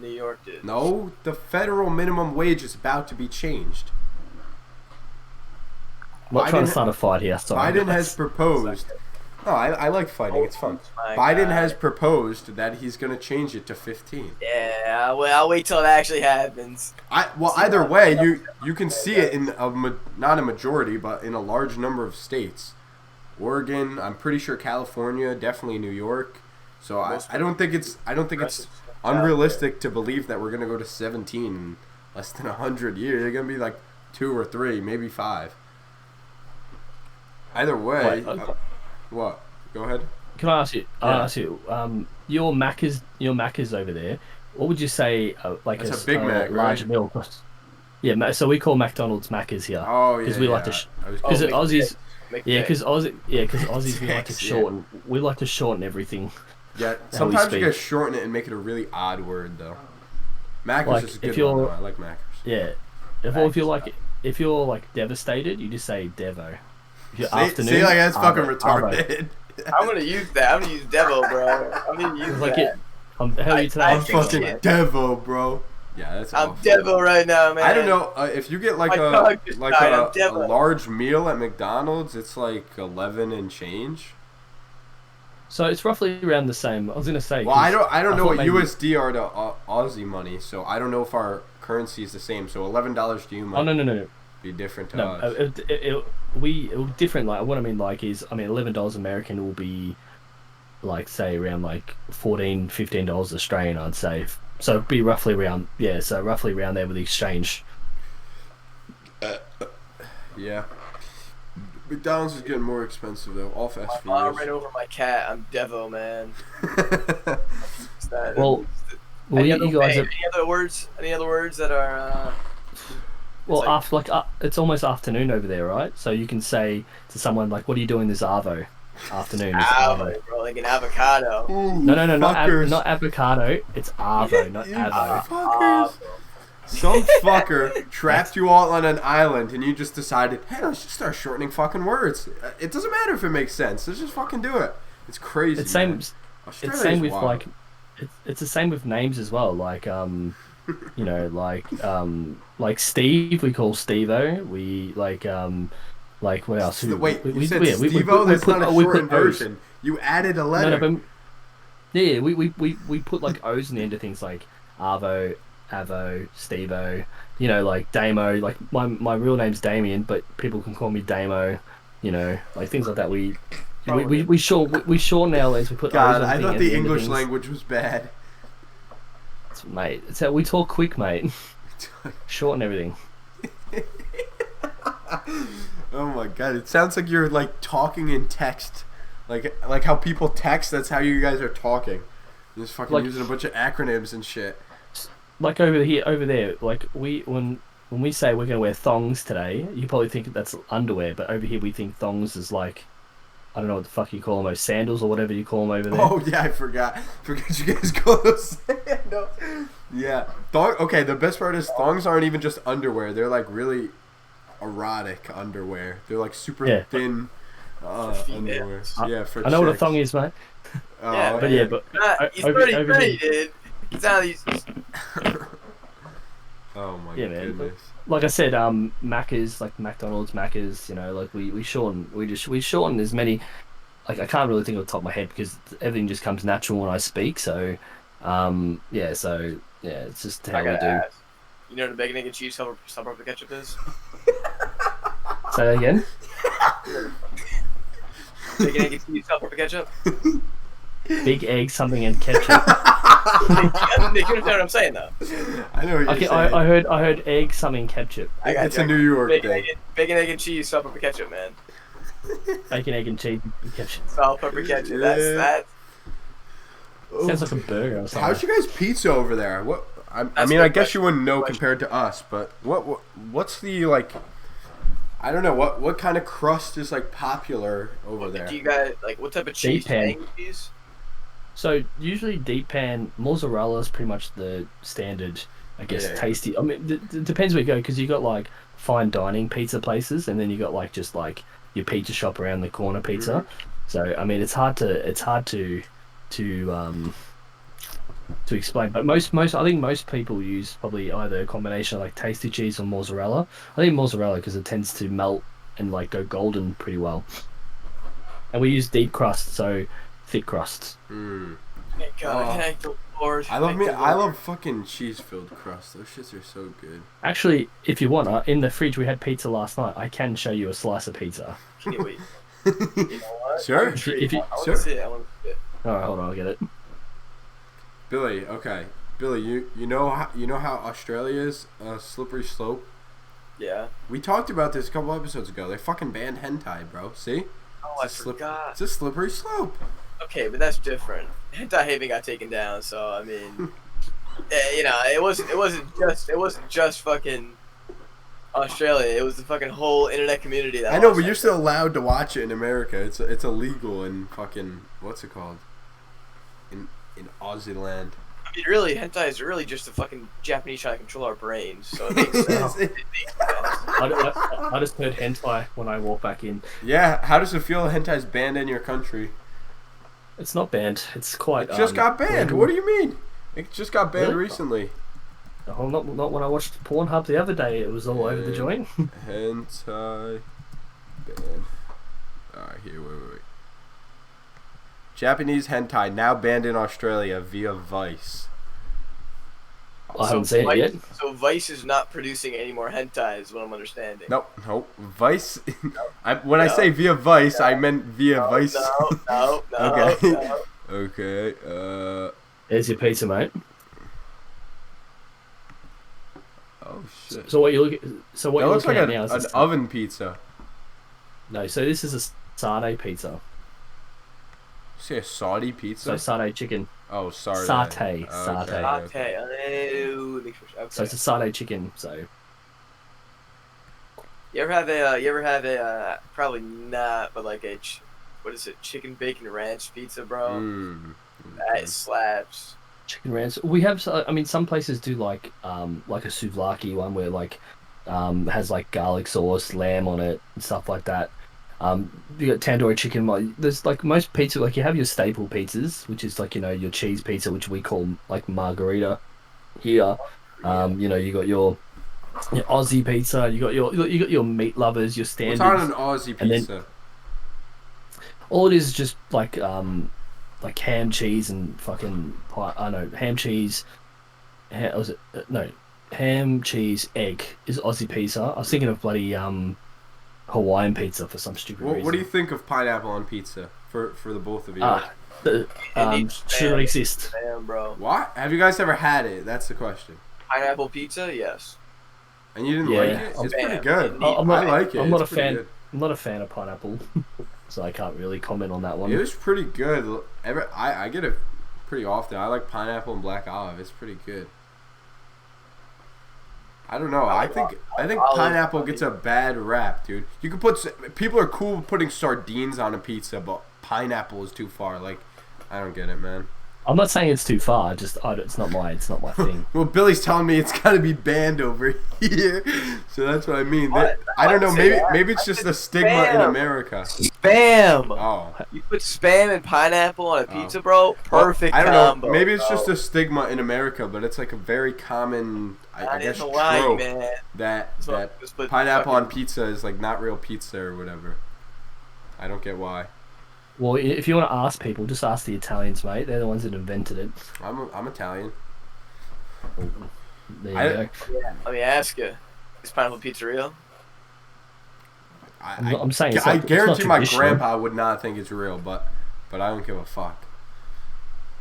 New York, dude. No, the federal minimum wage is about to be changed. I'm not trying Biden- to start a fight here. Sorry. Biden has proposed No, I like fighting. It's fun. My Biden God. has proposed that he's going to change it to 15. Yeah, well, I'll wait till it actually happens. Well, See, either well, way, yeah, you can see it in not a majority, but in a large number of states. Oregon, I'm pretty sure California, definitely New York. So I don't think it's unrealistic to believe that we're gonna go to 17 in less than 100 years. They're gonna be like 2 or 3, maybe 5. Either way, what? Go ahead. Can I ask you? Yeah. I ask you. Your Macca's over there. What would you say? Like That's a Big Mac, large right? meal cost? Yeah, so we call McDonald's Macca's here. Oh yeah, because we like to. I was Because Oh, Aussies. McDonald's. Because Aussies we like to Text, yeah. shorten. We like to shorten everything. Yeah, how we sometimes you speak. gotta shorten it and make it a really odd word though. Macca's Like, is a if good one. you're- Though. I like Macca's. Yeah. If you're like devastated, you just say Devo. If you're See, like that's fucking Arvo. retarded. I'm gonna use that. I'm gonna use Devo, bro. I'm gonna use Like that. how are you today? I'm think fucking so. Devo, bro. Yeah, that's I'm awful. Devo right now, man. I don't know if you get like My dog just died, I'm a Devo. large meal at McDonald's, it's like 11 and change. So it's roughly around the same. I was gonna say. Well, I don't know thought what maybe- USD are to Aussie money, so I don't know if our currency is the same. So $11 to you might Oh no. be different to No, us. it different. Like what I mean, like is $11 American will be like say around like $14-15 Australian, I'd say. So it'd be roughly around roughly around there with the exchange. Yeah. McDonald's is getting more expensive though. All fast My mom food. ran over my cat. I'm Devo, man. It's that- Well, any, you other, guys hey, are any other words? Any other words that are? well like- after it's almost afternoon over there, right? So you can say to someone like, "What are you doing this Arvo afternoon?" It's Avo, bro, like an avocado. Ooh, No, fuckers. not avocado. It's Arvo, not You Avo. fuckers. Some fucker trapped you all on an island and you just decided, hey, let's just start shortening fucking words. It doesn't matter if it makes sense. Let's just fucking do it. It's crazy. It's same. man. It's Australia's same with wild. like, it's the same with names as well. Like you know, like Steve, we call Steve-O. We like what else? Wait, we, you said we Steve-O? That's put- not a we put shortened O's. version. You added a No, letter. no, but yeah, we put like O's in the end of things like Arvo, Avo, Steve-O. You know, like Damo. Like my real name's Damien, but people can call me Damo. You know, like things like that. We shorten our legs. We put God, O's on I thing thought at the end of English things. language was bad. Mate, it's how we talk quick, mate. Shorten everything. Oh my god, it sounds like you're like talking in text. Like how people text, that's how you guys are talking. You're just fucking Like- using a bunch of acronyms and shit. Like over there, like when we say we're gonna wear thongs today, you probably think that's underwear, but over here we think thongs is like, I don't know what the fuck you call them, those sandals or whatever you call them over there. Oh yeah, I forgot. Forget you guys call those sandals. Yeah. Okay, the best part is thongs aren't even just underwear. They're like really erotic underwear. They're like super Yeah. thin females. underwear. Yeah, for I know what a chicks. thong is, mate. Oh, Yeah, But yeah, but He's over- pretty over pretty, here- dude. It's not these. Oh my Yeah, man. goodness. like I said, Macca's, like McDonald's, Macca's, you know, like we shorten as many. Like I can't really think off the top of my head because everything just comes natural when I speak. So, it's just how I we gotta do. ask. You know what a bacon, egg, and cheese suburb of ketchup is? Say that again. Bacon, egg, and cheese suburb of ketchup? Big egg, something, and ketchup. You understand what I'm saying, though? I know what you're Okay, saying. I heard egg, something, ketchup. I got It's you. a New York Bacon, thing. bacon, egg, and cheese suburb of ketchup, man. Bacon, egg, and cheese, and ketchup. Salt, pepper, ketchup. Yeah. That's Sounds like a burger or something. How's you guys pizza over there? What? I That's mean, a I good guess you wouldn't know question. compared to us, but what's the like? I don't know what kind of crust is like popular over there. Do you guys like what type of cheese? Deep pan. Angry cheese? So usually deep pan mozzarella is pretty much the standard, I guess, Yeah. tasty. I mean, it depends where you go because you got like fine dining pizza places, and then you got like just like your pizza shop around the corner pizza. Mm-hmm. So I mean, it's hard to explain. But most I think most people use probably either a combination of like tasty cheese or mozzarella. I think mozzarella because it tends to melt and like go golden pretty well. and we use deep crust, so thick crust. Mm. Thank God, thank the Lord. I love thank me. the I Lord. love fucking cheese-filled crust. Those shits are so good. Actually, if you want, in the fridge we had pizza last night. I can show you a slice of pizza. Can't wait. You know what? Sure. I'm intrigued. If you- I want sure. to see it. I want to see it. All right, hold on, I'll get it. Billy, okay. Billy, you know how Australia is a slippery slope? Yeah. We talked about this a couple episodes ago. They fucking banned hentai, bro. See? Oh, I forgot. It's a slippery slope. Okay, but that's different. Hentai Haven got taken down, so I mean, you know, it wasn't just fucking Australia. It was the fucking whole internet community. That I know, watched but you're that. still allowed to watch it in America. It's illegal in fucking what's it called? In Aussie land. I mean, really, hentai is really just the fucking Japanese trying to control our brains. So it makes sense. It makes sense. I just heard hentai when I walked back in. Yeah, how does it feel hentai's banned in your country? It's not banned. It's quite. It just got banned. legal. What do you mean? It just got banned Really? recently. Oh, not when I watched Pornhub the other day. It was all over the joint. Hentai banned. Alright, here, wait. Japanese hentai now banned in Australia via Vice. I haven't seen it yet. So Vice is not producing any more hentai, is what I'm understanding. Nope. Vice. When I say via Vice, I meant via Vice. No. Okay. No. Okay. There's your pizza, mate. Oh shit. So what you look? So what That you're looks like looking at now is an this- oven pizza. No, so this is a satay pizza. You say a Saudi pizza? So satay chicken. Oh, sorry. Satay, Okay, satay. Okay. Okay. So it's a satay chicken. So You ever have a probably not, but like what is it? Chicken bacon ranch pizza, bro. Mm. That slaps. chicken ranch. We have. I mean, some places do like a souvlaki one where like has like garlic sauce, lamb on it, and stuff like that. You got tandoori chicken. Like, there's like most pizza. Like you have your staple pizzas, which is like your cheese pizza, which we call like margarita here. You got your Aussie pizza. You got your meat lovers, your What's standards. on an Aussie And then- pizza? All it is just like ham, cheese, and fucking pie. I know ham, cheese. Ham, cheese, egg is Aussie pizza. I was thinking of bloody Hawaiian pizza for some stupid reason. What do you think of pineapple on pizza for the both of you? Should not exist. Damn, bro. What? Have you guys ever had it? That's the question. Pineapple pizza, yes. And you didn't Yeah. like it? It's pretty good. I'm not- I like it. I'm not It's a pretty fan. good. I'm not a fan of pineapple, so I can't really comment on that one. It was pretty good. I get it pretty often. I like pineapple and black olive. It's pretty good. I don't know. I think olive pineapple is gets a bad rap, dude. You can people are cool with putting sardines on a pizza, but pineapple is too far. Like, I don't get it, man. I'm not saying it's too far. It's not my thing. Well, Billy's telling me it's got to be banned over here, so that's what I mean. What? I don't know. I'd say that. Maybe it's just the stigma in Spam. America. Spam. Oh. You put spam and pineapple on a pizza, bro. Perfect I don't combo. know. Maybe it's bro. just a stigma in America, but it's like a very common, I Not guess, in Hawaii, trope man. that So just put pineapple on fucking- pizza is like not real pizza or whatever. I don't get why. Well, if you want to ask people, just ask the Italians, mate. They're the ones that invented it. I'm Italian. There you I- go. Yeah. Let me ask you: is pineapple pizza real? I'm saying it's I not, it's guarantee not my traditional. grandpa would not think it's real, but I don't give a fuck.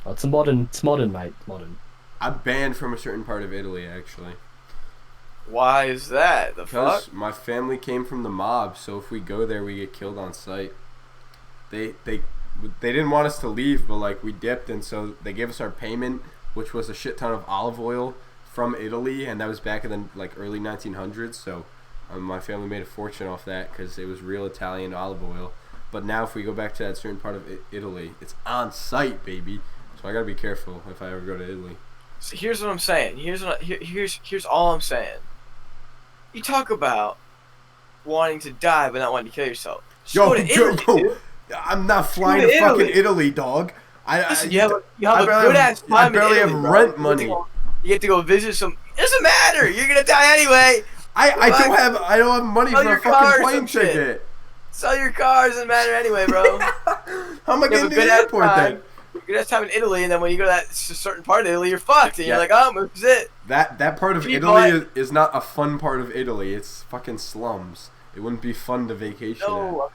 Oh, it's modern, mate. It's modern. I'm banned from a certain part of Italy, actually. Why is that? The Because fuck? my family came from the mob, so if we go there, we get killed on sight. They didn't want us to leave, but like we dipped, and so they gave us our payment, which was a shit ton of olive oil from Italy, and that was back in the like early 1900s. So my family made a fortune off that because it was real Italian olive oil. But now, if we go back to that certain part of Italy, it's on site, baby. So I gotta be careful if I ever go to Italy. So here's what I'm saying. Here's all I'm saying. You talk about wanting to die but not wanting to kill yourself. Just go to Italy, dude. I'm not flying to fucking Italy, dog. Listen, you have a I barely good ass have- time I barely in have Italy, bro. rent money. You get to go visit some. It doesn't matter. You're gonna die anyway. I don't have money Sell for your a car fucking or plane some shit. ticket. Sell your car. Doesn't matter anyway, bro. How am I You have getting a to good the ass airport then? time. Good ass time in Italy, and then when you go to that certain part of Italy, you're fucked, and Yeah. you're like, oh, this is it. That part of Keep Italy going. is not a fun part of Italy. It's fucking slums. It wouldn't be fun to vacation No,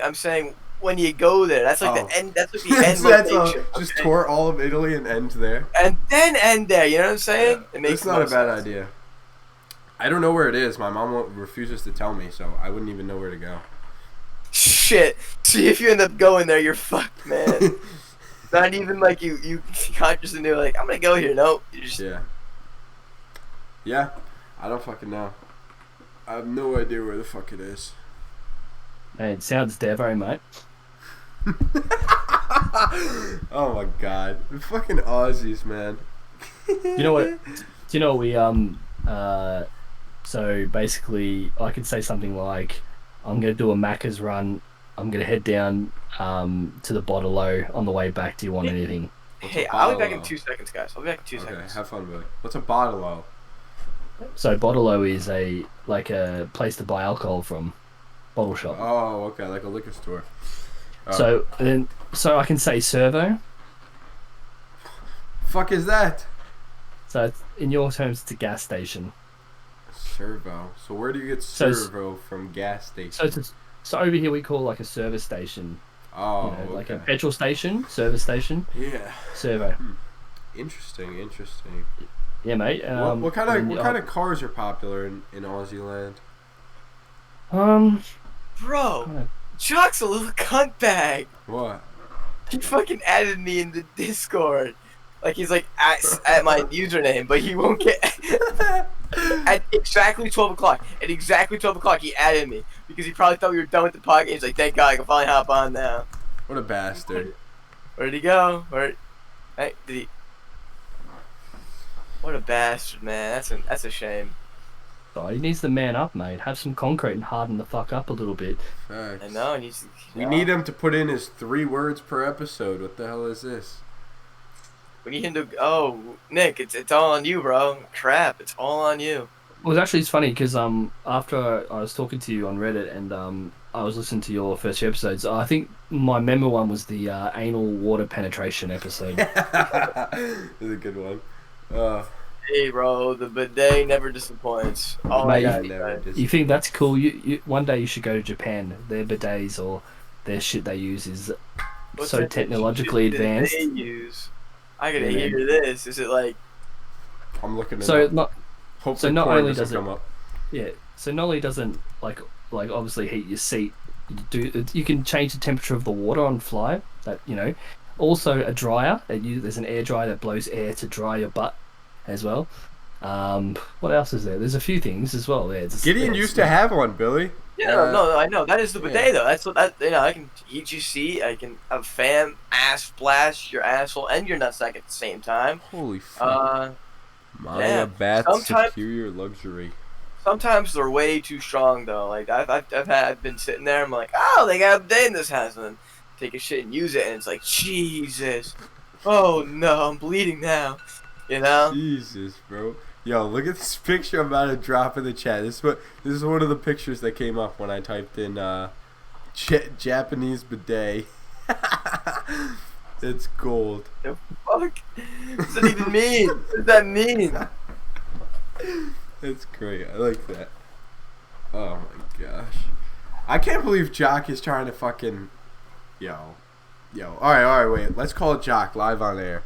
I'm saying when you go there, that's like Oh. the end. That's like the end That's location. just okay? tour all of Italy and end there. And then end there. You know what I'm saying? It makes It's not a most bad sense. idea. I don't know where it is. My mom refuses to tell me, so I wouldn't even know where to go. Shit. See, if you end up going there, you're fucked, man. Not even like you consciously knew, like, I'm gonna go here. Nope. You just, Yeah. Yeah. I don't fucking know. I have no idea where the fuck it is. Man, it sounds Devo, mate. Oh my god. The fucking Aussies, man. You know what? Do you know what we So basically, I could say something like, "I'm gonna do a Macca's run. I'm gonna head down to the Bottle-O on the way back. Do you want anything?" hey, I'll be back in 2 seconds, guys. I'll be back in 2 Okay, seconds. have fun, Billy. What's a bottle-o? So Bottle-O is a place to buy alcohol from, bottle shop. Oh, okay, like a liquor store. So I can say servo. Fuck is that? So it's, in your terms, it's a gas station. Servo. So where do you get So servo from gas station? So over here we call like a service station. Oh, You know, like a okay. petrol station, service station, Yeah. servo. Interesting. Yeah, mate. What kind of cars are popular in Aussie land? Bro, Chuck's a little cunt bag. What? He fucking added me in the Discord. Like, he's like at my username, but he won't get. At exactly 12 o'clock. At exactly 12 o'clock, he added me. Because he probably thought we were done with the podcast. He's like, thank God, I can finally hop on now. What a bastard. Where'd he go? Hey, did he? What a bastard, man. That's a shame. So he needs to man up, mate. Have some concrete and harden the fuck up a little bit. Facts. I know. We need him to put in his 3 words per episode. What the hell is this? We need him to. Oh, Nick, it's all on you, bro. Crap, it's all on you. Well, actually, it's funny because after I was talking to you on Reddit and I was listening to your first few episodes, I think my member one was the anal water penetration episode. This is a good one. Hey, bro, the bidet never disappoints. Oh my Mate, God, never dis- You think that's cool? You one day you should go to Japan. Their bidets or their shit they use is What's so that technologically shit that advanced. they use? I gotta Yeah, hear this. Is it like? I'm looking at So it. not Hopefully so not porn only doesn't does it come up. yeah. So not only doesn't like obviously heat your seat. You can change the temperature of the water on fly. That also a dryer. There's an air dryer that blows air to dry your butt as well. What else is there? There's a few things as well. There. Gideon used to have one, Billy. Yeah, no, I know. That is the bidet, though. That's what I can heat your seat. I can have a fan ass blast your asshole and your nutsack at the same time. Holy fuck. Maya yeah. Bat's Sometimes- superior luxury. Sometimes they're way too strong, though. Like I've been sitting there. I'm like, oh, they got a bidet in this house, and then take a shit and use it, and it's like, Jesus, oh no, I'm bleeding now. You know? Jesus, bro. Yo, look at this picture I'm about to drop in the chat. This is one of the pictures that came up when I typed in Japanese bidet. It's gold. The fuck? What does that even mean? What does that mean? It's great. I like that. Oh my gosh. I can't believe Jock is trying to fucking... Yo. Alright, wait. Let's call Jock live on air.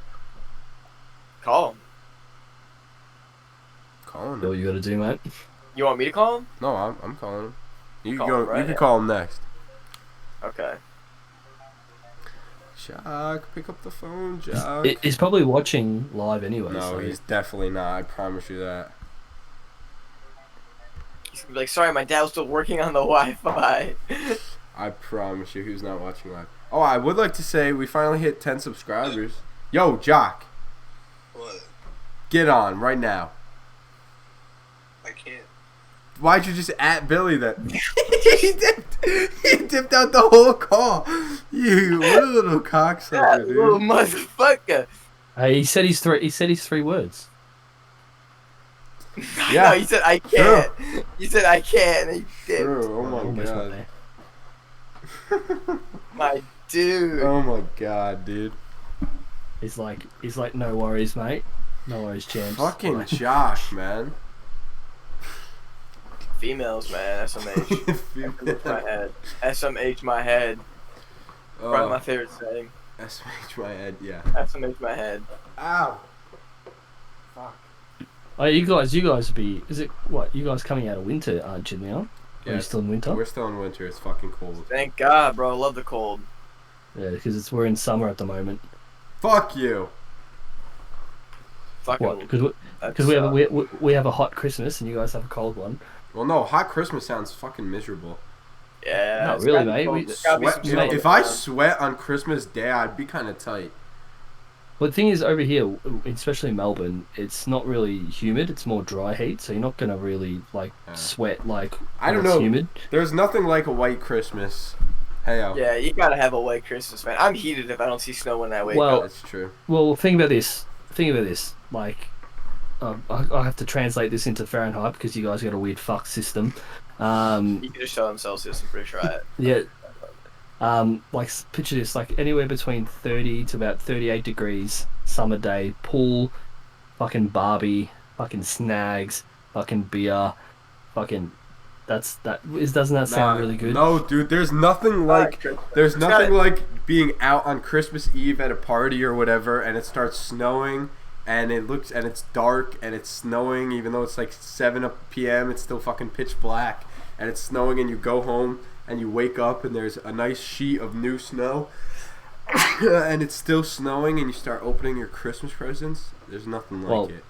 Call him. Calling What him. you got to do, mate? You want me to call him? No, I'm calling him. You Call can go. him right You can now. call him next. Okay. Jock, pick up the phone, Jock. He's probably watching live anyway. No, so. he's definitely not. I promise you that. He's gonna be like, sorry, my dad was still working on the Wi-Fi. I promise you, he's not watching live. Oh, I would like to say we finally hit 10 subscribers. Yo, Jock, What? get on right now. I can't. Why'd you just at Billy then? he dipped out the whole call. You, what a little cocksucker, That little dude. motherfucker. Hey, he said his 3 words. Yeah, No, he said I can't. He said I can't, and he did. True. Oh my Almost not god. there. My dude. Oh my god, dude. He's like, no worries, mate. No worries, champs. Fucking Like, Josh, man. Females, man. SMH. My head. SMH my head. Probably my favorite saying. SMH my head, yeah. SMH my head. Ow. Fuck. oh, you guys would be. Is it what? You guys coming out of winter, aren't you now? Are you still in winter? We're still in winter. It's fucking cold. Thank God, bro. I love the cold. Yeah, because we're in summer at the moment. Fuck you. Fucking. What? Because we have a hot Christmas and you guys have a cold one. Well, no, hot Christmas sounds fucking miserable. Yeah. No, it's really, gotta be mate. cold. We- There's gotta be Sweat, some you snow know, if on I the ground. sweat on Christmas Day, I'd be kind of tight. But the thing is, over here, especially in Melbourne, it's not really humid. It's more dry heat, so you're not gonna really like sweat like I when don't it's know. humid. There's nothing like a white Christmas. Hey, Yeah, you gotta have a white Christmas, man. I'm heated if I don't see snow when I wake Well- up. That's true. Well, think about this. Like, I have to translate this into Fahrenheit because you guys got a weird fuck system. You can just show them Celsius. I'm pretty sure I. Yeah. Like picture this, like anywhere between 30 to about 38 degrees, summer day, pool, fucking Barbie, fucking snags, fucking beer, fucking. Doesn't that sound really good? No, dude. There's nothing like. There's nothing like being out on Christmas Eve at a party or whatever, and it starts snowing, and it's dark, and it's snowing, even though it's like 7 p.m. It's still fucking pitch black, and it's snowing, and you go home. And you wake up and there's a nice sheet of new snow and it's still snowing and you start opening your Christmas presents. There's nothing like Well, it.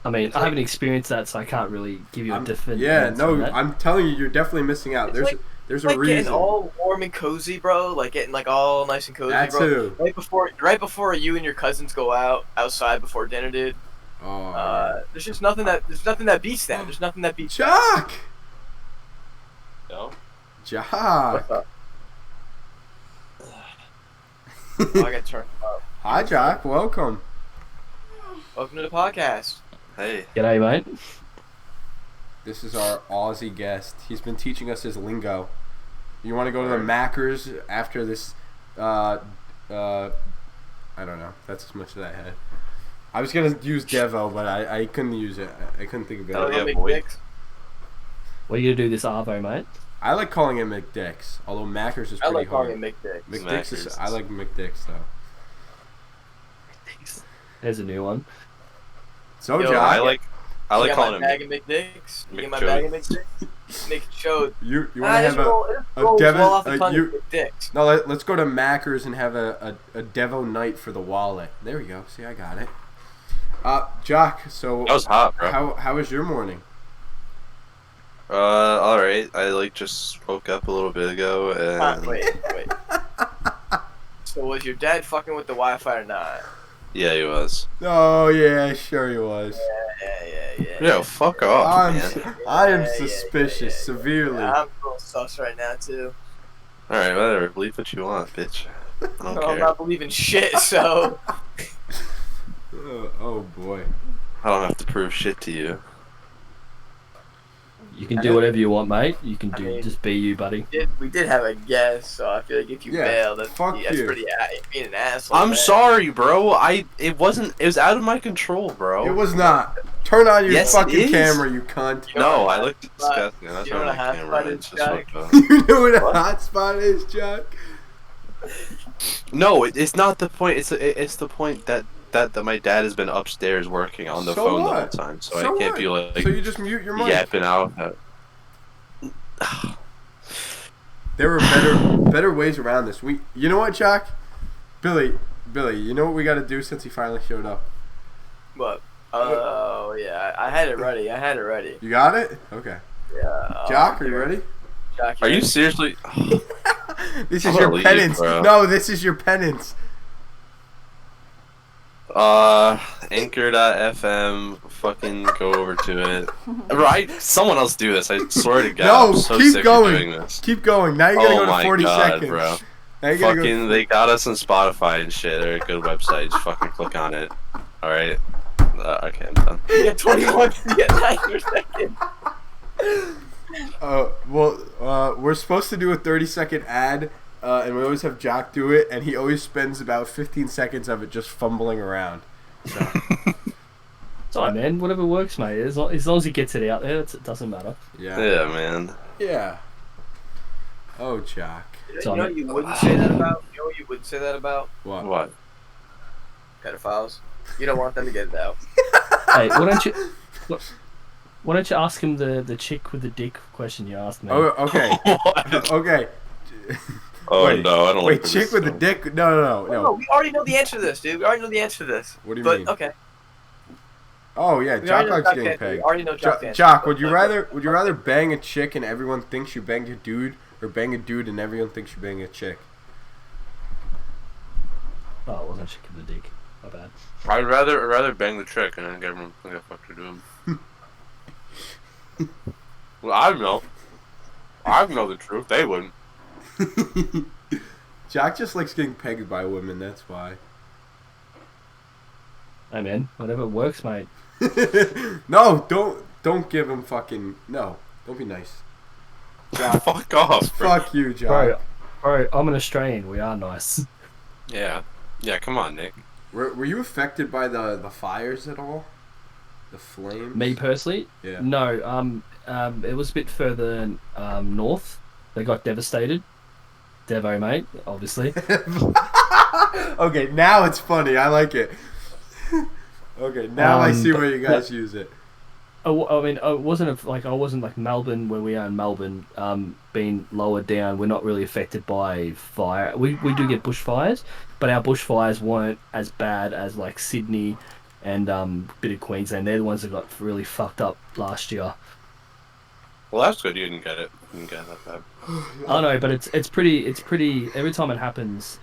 I mean, I haven't experienced that, so I can't really give you a definitive Yeah, answer on no, that. I'm telling you, you're definitely missing out. It's There's like a reason. getting all warm and cozy, bro. Like getting like all nice and cozy, That bro. too. Right before you and your cousins go outside before dinner, dude. Oh, There's just nothing that beats that. There's nothing that beats. Jock! No. Jock! What's up? Oh, I got turned up. Hi, Jock. Welcome. Welcome to the podcast. Hey. G'day, mate. This is our Aussie guest. He's been teaching us his lingo. You want to go to the Mackers after this? I don't know. That's as much as I had. I was gonna use Devo, but I couldn't use it. I couldn't think of it. Oh, yeah, Big boy. dicks. What are you gonna do this Arvo, mate? I like calling it McDicks, although Mackers is I pretty like calling hard. it McDick. McDicks is. Mackers. I like McDicks though. There's a new one. So Yo, Jock, I like You got calling my him bag of McDicks. You get my McJody. bag of McDicks. Make it show. you want to have a Devon, Devon- off the tongue you- of McDicks. no? Let's go to Mackers and have a Devo night for the wallet. There we go. See, I got it. Jock. So That was hot, bro. how was your morning? Alright. I just woke up a little bit ago and Wait. So was your dad fucking with the Wi-Fi or not? yeah, he was. Oh yeah, sure he was. Yeah. Yo, fuck off, man. I am Yeah, suspicious severely. I'm a little sus right now too. Alright, whatever. Believe what you want, bitch. I don't No, I'm care. not believing shit. So Oh boy. I don't have to prove shit to you. You can do whatever you want, mate. You can I do mean- just be you, buddy. we did have a guest, so I feel like if you Yeah, bail, that's fuck that's you. pretty being an asshole. I'm man. sorry, bro. It was out of my control, bro. It was not. Turn on your Yes, it fucking is. camera, you cunt. You know No, what I a looked hotspot- disgusting. That's you know why what a my camera hotspot is is, just Jack? fucked up. You know what a What? hotspot is, Jock? No, it's not the point. It's the point that my dad has been upstairs working on the So phone the what? whole time, so I So can't what? be like So you just mute your mic. yapping out. There were better ways around this. You know what, Jock? Billy, you know what we got to do since he finally showed up? What? Oh yeah, I had it ready. You got it? Okay. Yeah. Jock, are you ready? Jock, Are you seriously? This I'm is your gonna leave, penance. bro. No, this is your penance. Anchor.fm. Fucking go over to it. Right? Someone else do this. I swear to God. No, I'm so keep sick going. Of doing this. Keep going. Now you gotta Oh go to my 40 God, seconds. bro. Now you gotta Fucking, go. they got us on Spotify and shit. They're a good website. Just fucking click on it. Alright? Okay, I'm done. You get 21. You get 9 per second. We're supposed to do a 30-second ad, and we always have Jack do it, and he always spends about 15 seconds of it just fumbling around. So. It's alright, man. Whatever works, mate. As long as he gets it out there, it doesn't matter. Yeah. Yeah, man. Yeah. Oh, Jack. You know what you wouldn't say that about? You know what you wouldn't say that about? What? What? Pedophiles. You don't want them to get it out. Hey, why don't you ask him the chick with the dick question you asked me? Oh, okay. Okay. Oh Wait, no, I don't Wait, like chick with the dick? No. No, we already know the answer to this, dude. We already know the answer to this. What do you but, mean? Okay. Oh yeah, We Jock already know likes Jock getting answer. We pegged. already know Jock's answer. Jock, would you rather bang a chick and everyone thinks you banged a dude, or bang a dude and everyone thinks you banged a chick? Oh, it wasn't chick with the dick. My bad. I'd rather bang the chick and then get everyone think I fucked her to him. Well, I know. I know the truth. They wouldn't. Jack just likes getting pegged by women. That's why. Hey, man. Whatever works, mate. No, don't give him fucking no. Don't be nice. Jack, Fuck off, bro. fuck you, Jack. Bro, I'm an Australian. We are nice. Yeah. Yeah, come on, Nick. Were you affected by the fires at all? The flames? Me personally? Yeah. No. It was a bit further north. They got devastated. Devo, mate. Obviously. Okay, now it's funny. I like it. Okay, now I see where you guys but- use it. I mean, I wasn't like Melbourne when we are in Melbourne, being lower down. We're not really affected by fire. We do get bushfires, but our bushfires weren't as bad as like Sydney and bit of Queensland. They're the ones that got really fucked up last year. Well, that's good. You didn't get it. You didn't get it that bad. I know, but it's pretty. Every time it happens,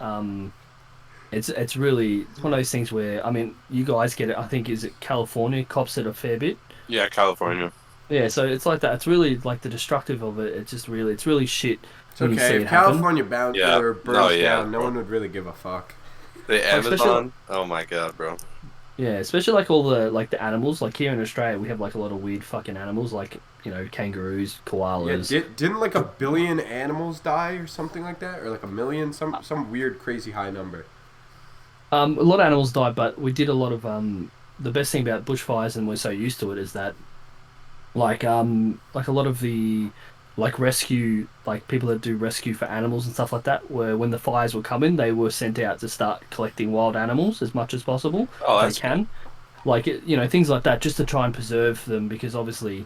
it's really one of those things where you guys get it. I think is it California cops it a fair bit. Yeah, California. Yeah, so it's like that. It's really like the destructive of it. It's really shit. It's when you see okay. it If happen. California bound Yeah. or burns No, yeah, down, no bro. one would really give a fuck. The especially- Amazon. Oh my god, bro. Yeah, especially like all the animals. Like here in Australia, we have like a lot of weird fucking animals, like kangaroos, Yeah, koalas. didn't like 1 billion animals die or something like that, or like 1 million, some weird crazy high number. A lot of animals die, but we did a lot of the best thing about bushfires, and we're so used to it, is that like a lot of the rescue, like people that do rescue for animals and stuff like that, where when the fires were coming, they were sent out to start collecting wild animals as much as possible. Oh, They that's can, things like that, just to try and preserve them, because obviously,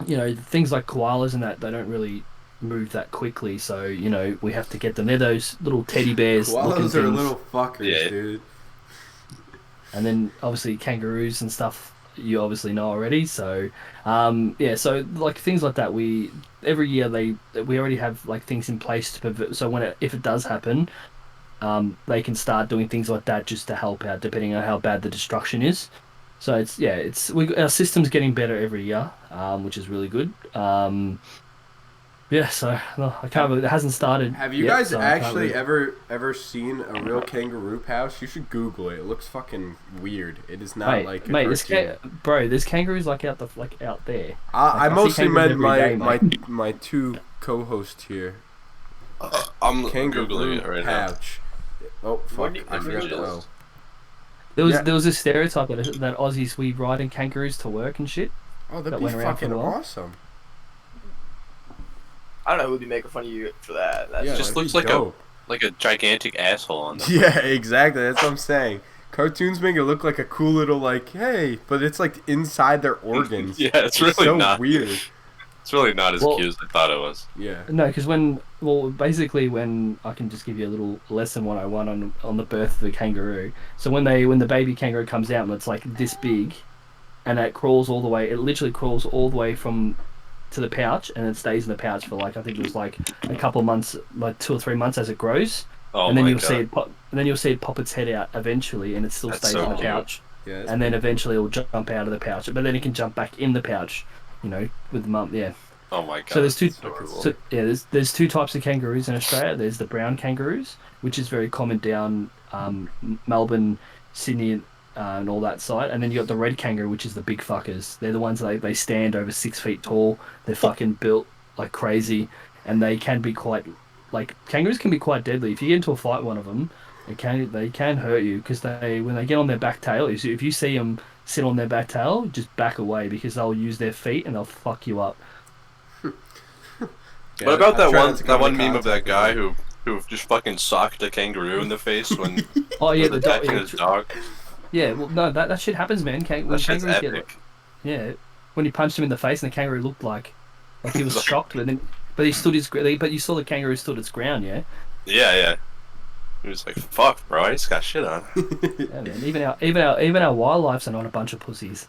things like koalas and that, they don't really move that quickly, so we have to get them. They're those little teddy bears looking Koalas are things. little fuckers, Yeah. dude. And then obviously kangaroos and stuff you obviously know already. So so like things like that, every year we already have like things in place to prevent, so if it does happen, they can start doing things like that just to help out, depending on how bad the destruction is. So our system's getting better every year, which is really good. So I can't believe it hasn't started. Have you yet, guys so I can't actually really- ever seen a real kangaroo pouch? You should Google it. It looks fucking weird. It is not like a cartoon. there's kangaroos out there. I I see mostly kangaroos meant every my day, my two co-hosts here. I'm Kangaroo googling it right now. pouch. Oh fuck! What do you- I what do you forgot. do? Oh. There was a stereotype that Aussies, we riding kangaroos to work and shit. Oh, that'd That be went around for a fucking while. awesome. I don't know who would be making fun of you for that. That's Yeah, just that'd looks be like dope. Like a gigantic asshole on them. Yeah, exactly. That's what I'm saying. Cartoons make it look like a cool little hey, but it's like inside their organs. Yeah, it's really so not. weird. It's really not as Well- cute as I thought it was. Yeah. No, because basically when I can just give you a little lesson 101 on the birth of the kangaroo. So when the baby kangaroo comes out and it's like this big, and it literally crawls all the way to the pouch, and it stays in the pouch for I think it was a couple of months, like 2 or 3 months as it grows. Oh And then my you'll god. see it pop its head out eventually, and it still That's stays so in the cute. pouch. Yeah. that's- And then eventually it'll jump out of the pouch, but then it can jump back in the pouch, with the mum. Yeah. Oh my god. So there's two. that's so cool. So yeah, there's two types of kangaroos in Australia. There's the brown kangaroos, which is very common down Melbourne, Sydney, and all that side. And then you got the red kangaroo, which is the big fuckers. They're the ones that they stand over 6 feet tall. They're fucking built like crazy, and they can be quite like kangaroos can be quite deadly. If you get into a fight with one of them, they can hurt you because they when they get on their back tail. If you see them sit on their back tail, just back away because they'll use their feet and they'll fuck you up. Yeah, What about I try not to that come one into meme of that contact guy with who just fucking socked a kangaroo in the face when Oh he yeah, was the dog. attacking his dog? Yeah, well, no, that shit happens, man. That shit's Kangaroos epic. yeah, when he punched him in the face, and the kangaroo looked like he was shocked, but he stood but you saw the kangaroo stood its ground, yeah. Yeah. He was like, "Fuck, bro, I just got shit on." Yeah, man. Even our wildlifes are not a bunch of pussies.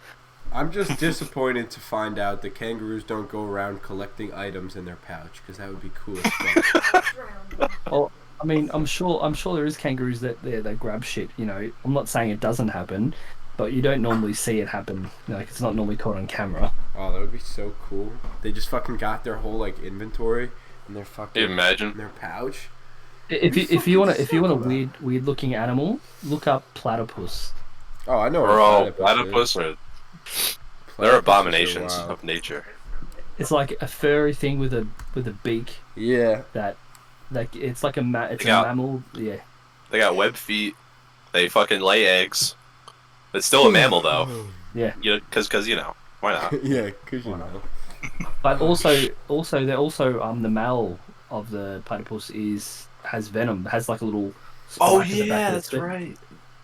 I'm just disappointed to find out that kangaroos don't go around collecting items in their pouch because that would be cool as fuck. Well, I mean, I'm sure there is kangaroos that grab shit. You know, I'm not saying it doesn't happen, but you don't normally see it happen. Like it's not normally caught on camera. Oh, that would be so cool. They just fucking got their whole like inventory in their fucking Can you imagine? in their pouch. If you want a weird looking animal, look up platypus. Oh, I know. what Bro, a platypus are Platypuses they're are abominations wild. of nature. It's like a furry thing with a beak Yeah. that like it's like a Yeah. mammal. Yeah. They got web feet. They fucking lay eggs. It's still a mammal though. Yeah. Because you know why not? Yeah, cause you know. But also they're also the male of the platypus has venom, has like a little spike at the back of its head. right.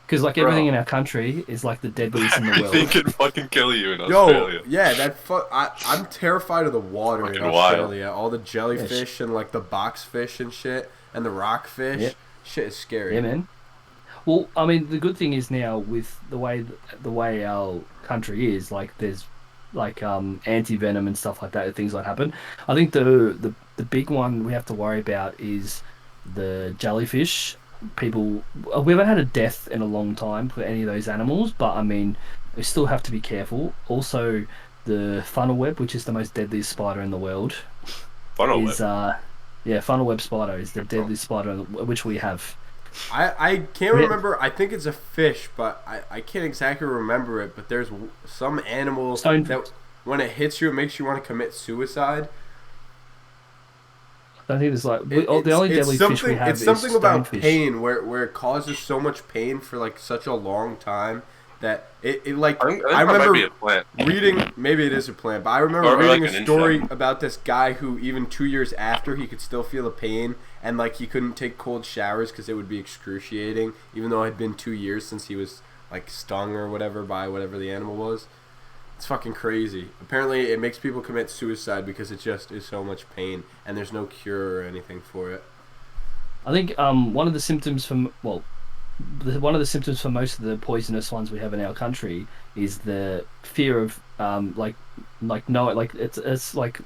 Because like Bro. everything in our country is like the deadliest in the Everything world. can fucking kill you in Yo, Australia. yeah, I'm terrified of the water in Fucking wild. Australia. All the jellyfish and like the boxfish and shit, and the rockfish. Yep. Shit is scary. Yeah, man. Well, I mean, the good thing is now with the way our country is, like there's like anti venom and stuff like that. Things like happen. I think the big one we have to worry about is the jellyfish. We haven't had a death in a long time for any of those animals, but I mean, we still have to be careful. Also, the funnel web, which is the most deadliest spider in the world, Funnel is web. funnel web spider is the deadliest spider which we have. I can't remember. I think it's a fish, but I can't exactly remember it. But there's some animal that when it hits you, it makes you want to commit suicide. I think there's like the only deadly fish we have It's something is about stonefish. pain where it causes so much pain for like such a long time that it like I think I that might be remember a plant. reading, maybe it is a plant, but I remember Or reading like a an story insect. about this guy who even 2 years after he could still feel the pain and like he couldn't take cold showers because it would be excruciating, even though it had been 2 years since he was like stung or whatever by whatever the animal was. It's fucking crazy. Apparently, it makes people commit suicide because it just is so much pain and there's no cure or anything for it. I think one of the symptoms one of the symptoms for most of the poisonous ones we have in our country is the fear of it's like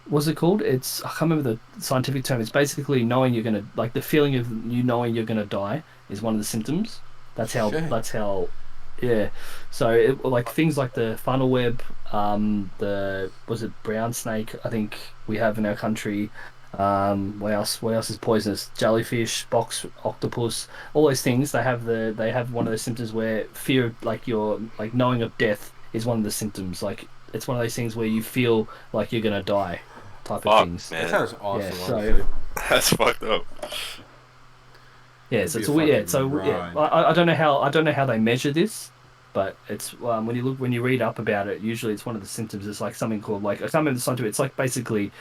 what's it called? It's I can't remember the scientific term. It's basically knowing you're gonna like the feeling of you knowing you're gonna die is one of the symptoms. That's how yeah. So like things like the funnel web, the brown snake I think we have in our country. What else is poisonous? Jellyfish, box octopus, all those things. They have one of those symptoms where fear of like your like knowing of death is one of the symptoms. Like it's one of those things where you feel like you're gonna die, type of things. That Man. sounds awesome. Yeah, so- honestly. That's fucked up. Yeah, so It'd it's be a weird. fucking So yeah, ride. I don't know how they measure this, but it's when you read up about it, usually it's one of the symptoms. It's like something called like I can't remember the scientific. It's like basically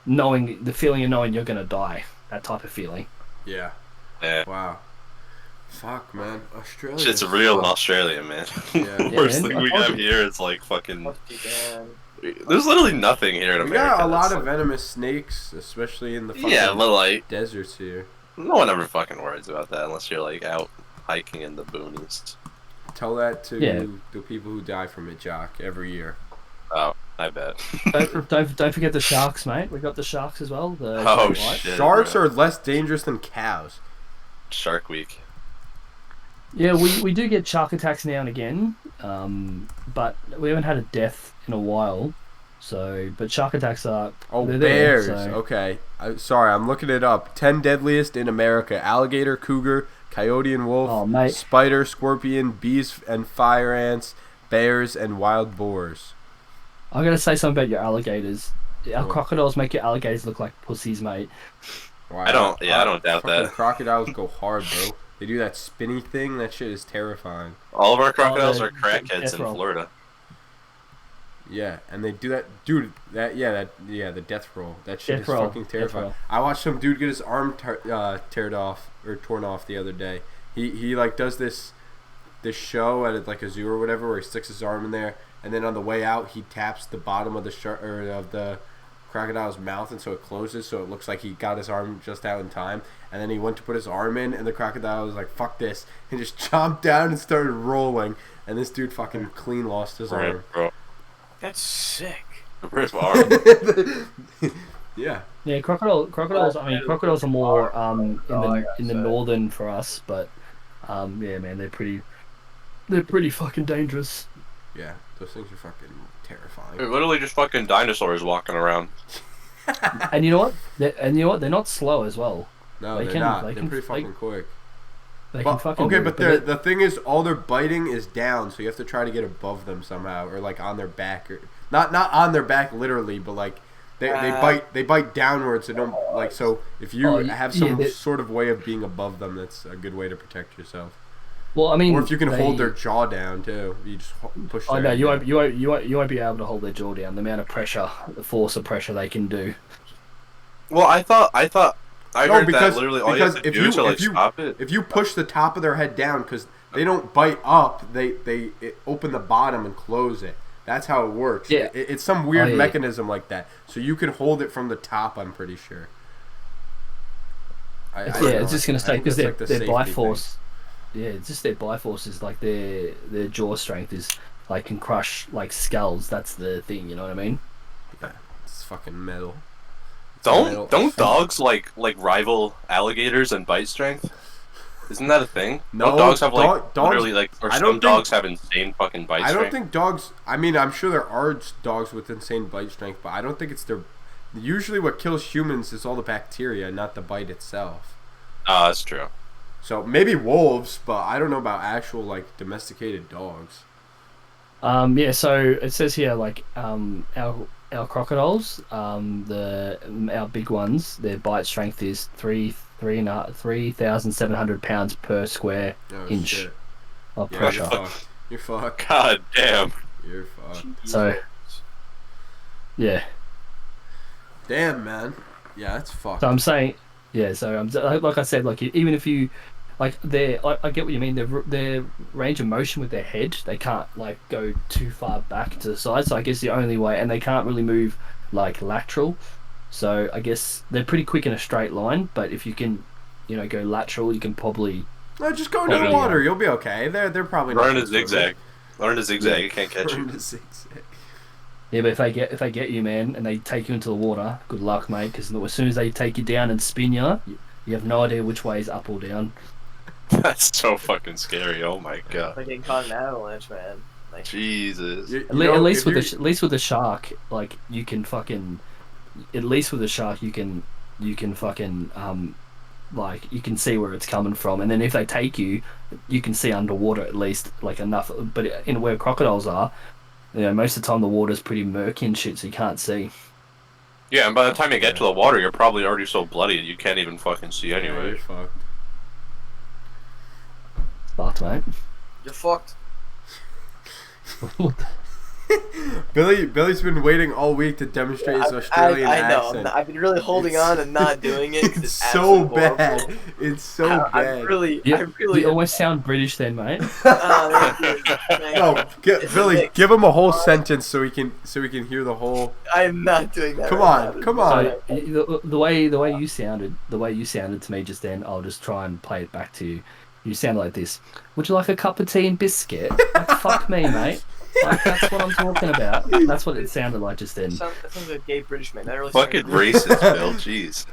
knowing the feeling of knowing you're gonna die. That type of feeling. Yeah. Yeah. Wow. Fuck, man. Australia. Shit's is real in fucked. Australia, man. Yeah. The worst man. thing we have here is like fucking. Must be bad. There's literally nothing here in We America. got a lot that's, of like- venomous snakes, especially in the fucking Yeah, but like deserts here. no one ever fucking worries about that unless you're like out hiking in the boonies. Tell that to Yeah. the people who die from it, Jock, every year. Oh, I bet. Don't forget the sharks, mate. We got the sharks as well. The Oh, great white. shit. Sharks bro. are less dangerous than cows. Shark Week. Yeah, we do get shark attacks now and again, but we haven't had a death in a while. So, but shark attacks are Oh, they're there, bears. so- Okay. Sorry, I'm looking it up. 10 deadliest in America. Alligator, cougar, coyote and wolf, Oh, mate. spider, scorpion, bees and fire ants, bears and wild boars. I'm gonna say something about your alligators. Our What? crocodiles make your alligators look like pussies, mate. Wow, I don't doubt fucking that. Crocodiles go hard, bro. They do that spinny thing. That shit is terrifying. All of our crocodiles the are crackheads death in roll. Florida. Yeah, and they do that, dude. The death roll. That shit Death is roll, fucking death terrifying. roll. I watched some dude get his arm torn off the other day. He like does this show at like a zoo or whatever where he sticks his arm in there, and then on the way out he taps the bottom of the crocodile's mouth, and so it closes, so it looks like he got his arm just out in time. And then he went to put his arm in, and the crocodile was like, "Fuck this," and just chomped down and started rolling. And this dude fucking clean lost his Right, arm. bro. That's sick. Rip arm. Yeah. Yeah, crocodiles. I mean, crocodiles are more in the so- northern for us, but yeah, man, they're pretty fucking dangerous. Yeah, those things are fucking terrifying. They're literally just fucking dinosaurs walking around. And you know what? They're not slow as well. No, They they're can- not. they They're can- pretty they- fucking quick. They can But, fucking okay, move, but the thing is, all their biting is down, so you have to try to get above them somehow, or like on their back, or not on their back literally, but like they bite downwards. So don't like so if you have some sort of way of being above them, that's a good way to protect yourself. Well, I mean, Or if you can hold their jaw down too, you just push. Oh their no, head you down. won't be able to hold their jaw down. The amount of pressure, the force of pressure they can do. Well, I No, heard because- that literally all you have because to if do you- to like if you- stop it. If you push the top of their head down, because they don't bite up, they open the bottom and close it. That's how it works. Yeah. It's some weird yeah. mechanism like that. So you can hold it from the top, I'm pretty sure. I don't know. It's just gonna I say think because that's their like the safety Biforce. Yeah, it's just their Biforce is like their jaw strength is like can crush like skulls. That's the thing. You know what I mean? thing. Yeah, it's fucking metal. It's metal. Don't dogs like rival alligators in bite strength? Isn't that a thing? No, Don't dogs have like dogs- literally like, or I don't some think- dogs have insane fucking bite I strength. don't think dogs. I mean, I'm sure there are dogs with insane bite strength, but I don't think it's their. Usually, what kills humans is all the bacteria, not the bite itself. Oh, that's true. So maybe wolves, but I don't know about actual like domesticated dogs. Yeah. So it says here like our crocodiles, our big ones, their bite strength is 3,700 pounds per square Oh, inch shit. of Yeah, pressure. you're fucked. You're fucked. God damn. You're fucked. So yeah. Damn, man. Yeah, that's fucked. So I'm saying, yeah. So I'm like I said, like even if you, like I get what you mean. Their range of motion with their head, they can't like go too far back to the side. So I guess the only way, and they can't really move like lateral. So I guess they're pretty quick in a straight line. But if you can, go lateral, you can probably. No, just go into the Yeah. water. You'll be okay. They're probably not. Learn a gonna swim. zigzag. Learn a zigzag. You can't catch Learn you. to zigzag. Yeah, but if they get you, man, and they take you into the water, good luck, mate. Because as soon as they take you down and spin you, you have no idea which way is up or down. That's so fucking scary. Oh my god. Like getting caught in an avalanche, man. Like, Jesus. At least with the shark, like you can fucking. At least with the shark, you can fucking like you can see where it's coming from, and then if they take you, you can see underwater at least like enough. But in where crocodiles are, most of the time the water's pretty murky and shit, so you can't see. Yeah, and by the time you get to the water, you're probably already so bloody you can't even fucking see Yeah, anyway. you're fucked. Fucked, mate. you're fucked. Billy's been waiting all week to demonstrate his Australian I know. accent. I've been really holding on and not doing it. 'Cause It's it's so absolutely horrible. bad. It's so I bad. really. You almost sound British then, mate. Thank you. No, It's Billy, mixed. give him a whole sentence so we can hear the whole. I'm not doing that. Come right on, now. come on. So the way you sounded to me just then, I'll just try and play it back to you. You sound like this. Would you like a cup of tea and biscuit? Like, fuck me, mate. Like, that's what I'm talking about. That's what it sounded like just then. That sounds like a gay British man. That really Fucking sounds- racist, Bill. Jeez.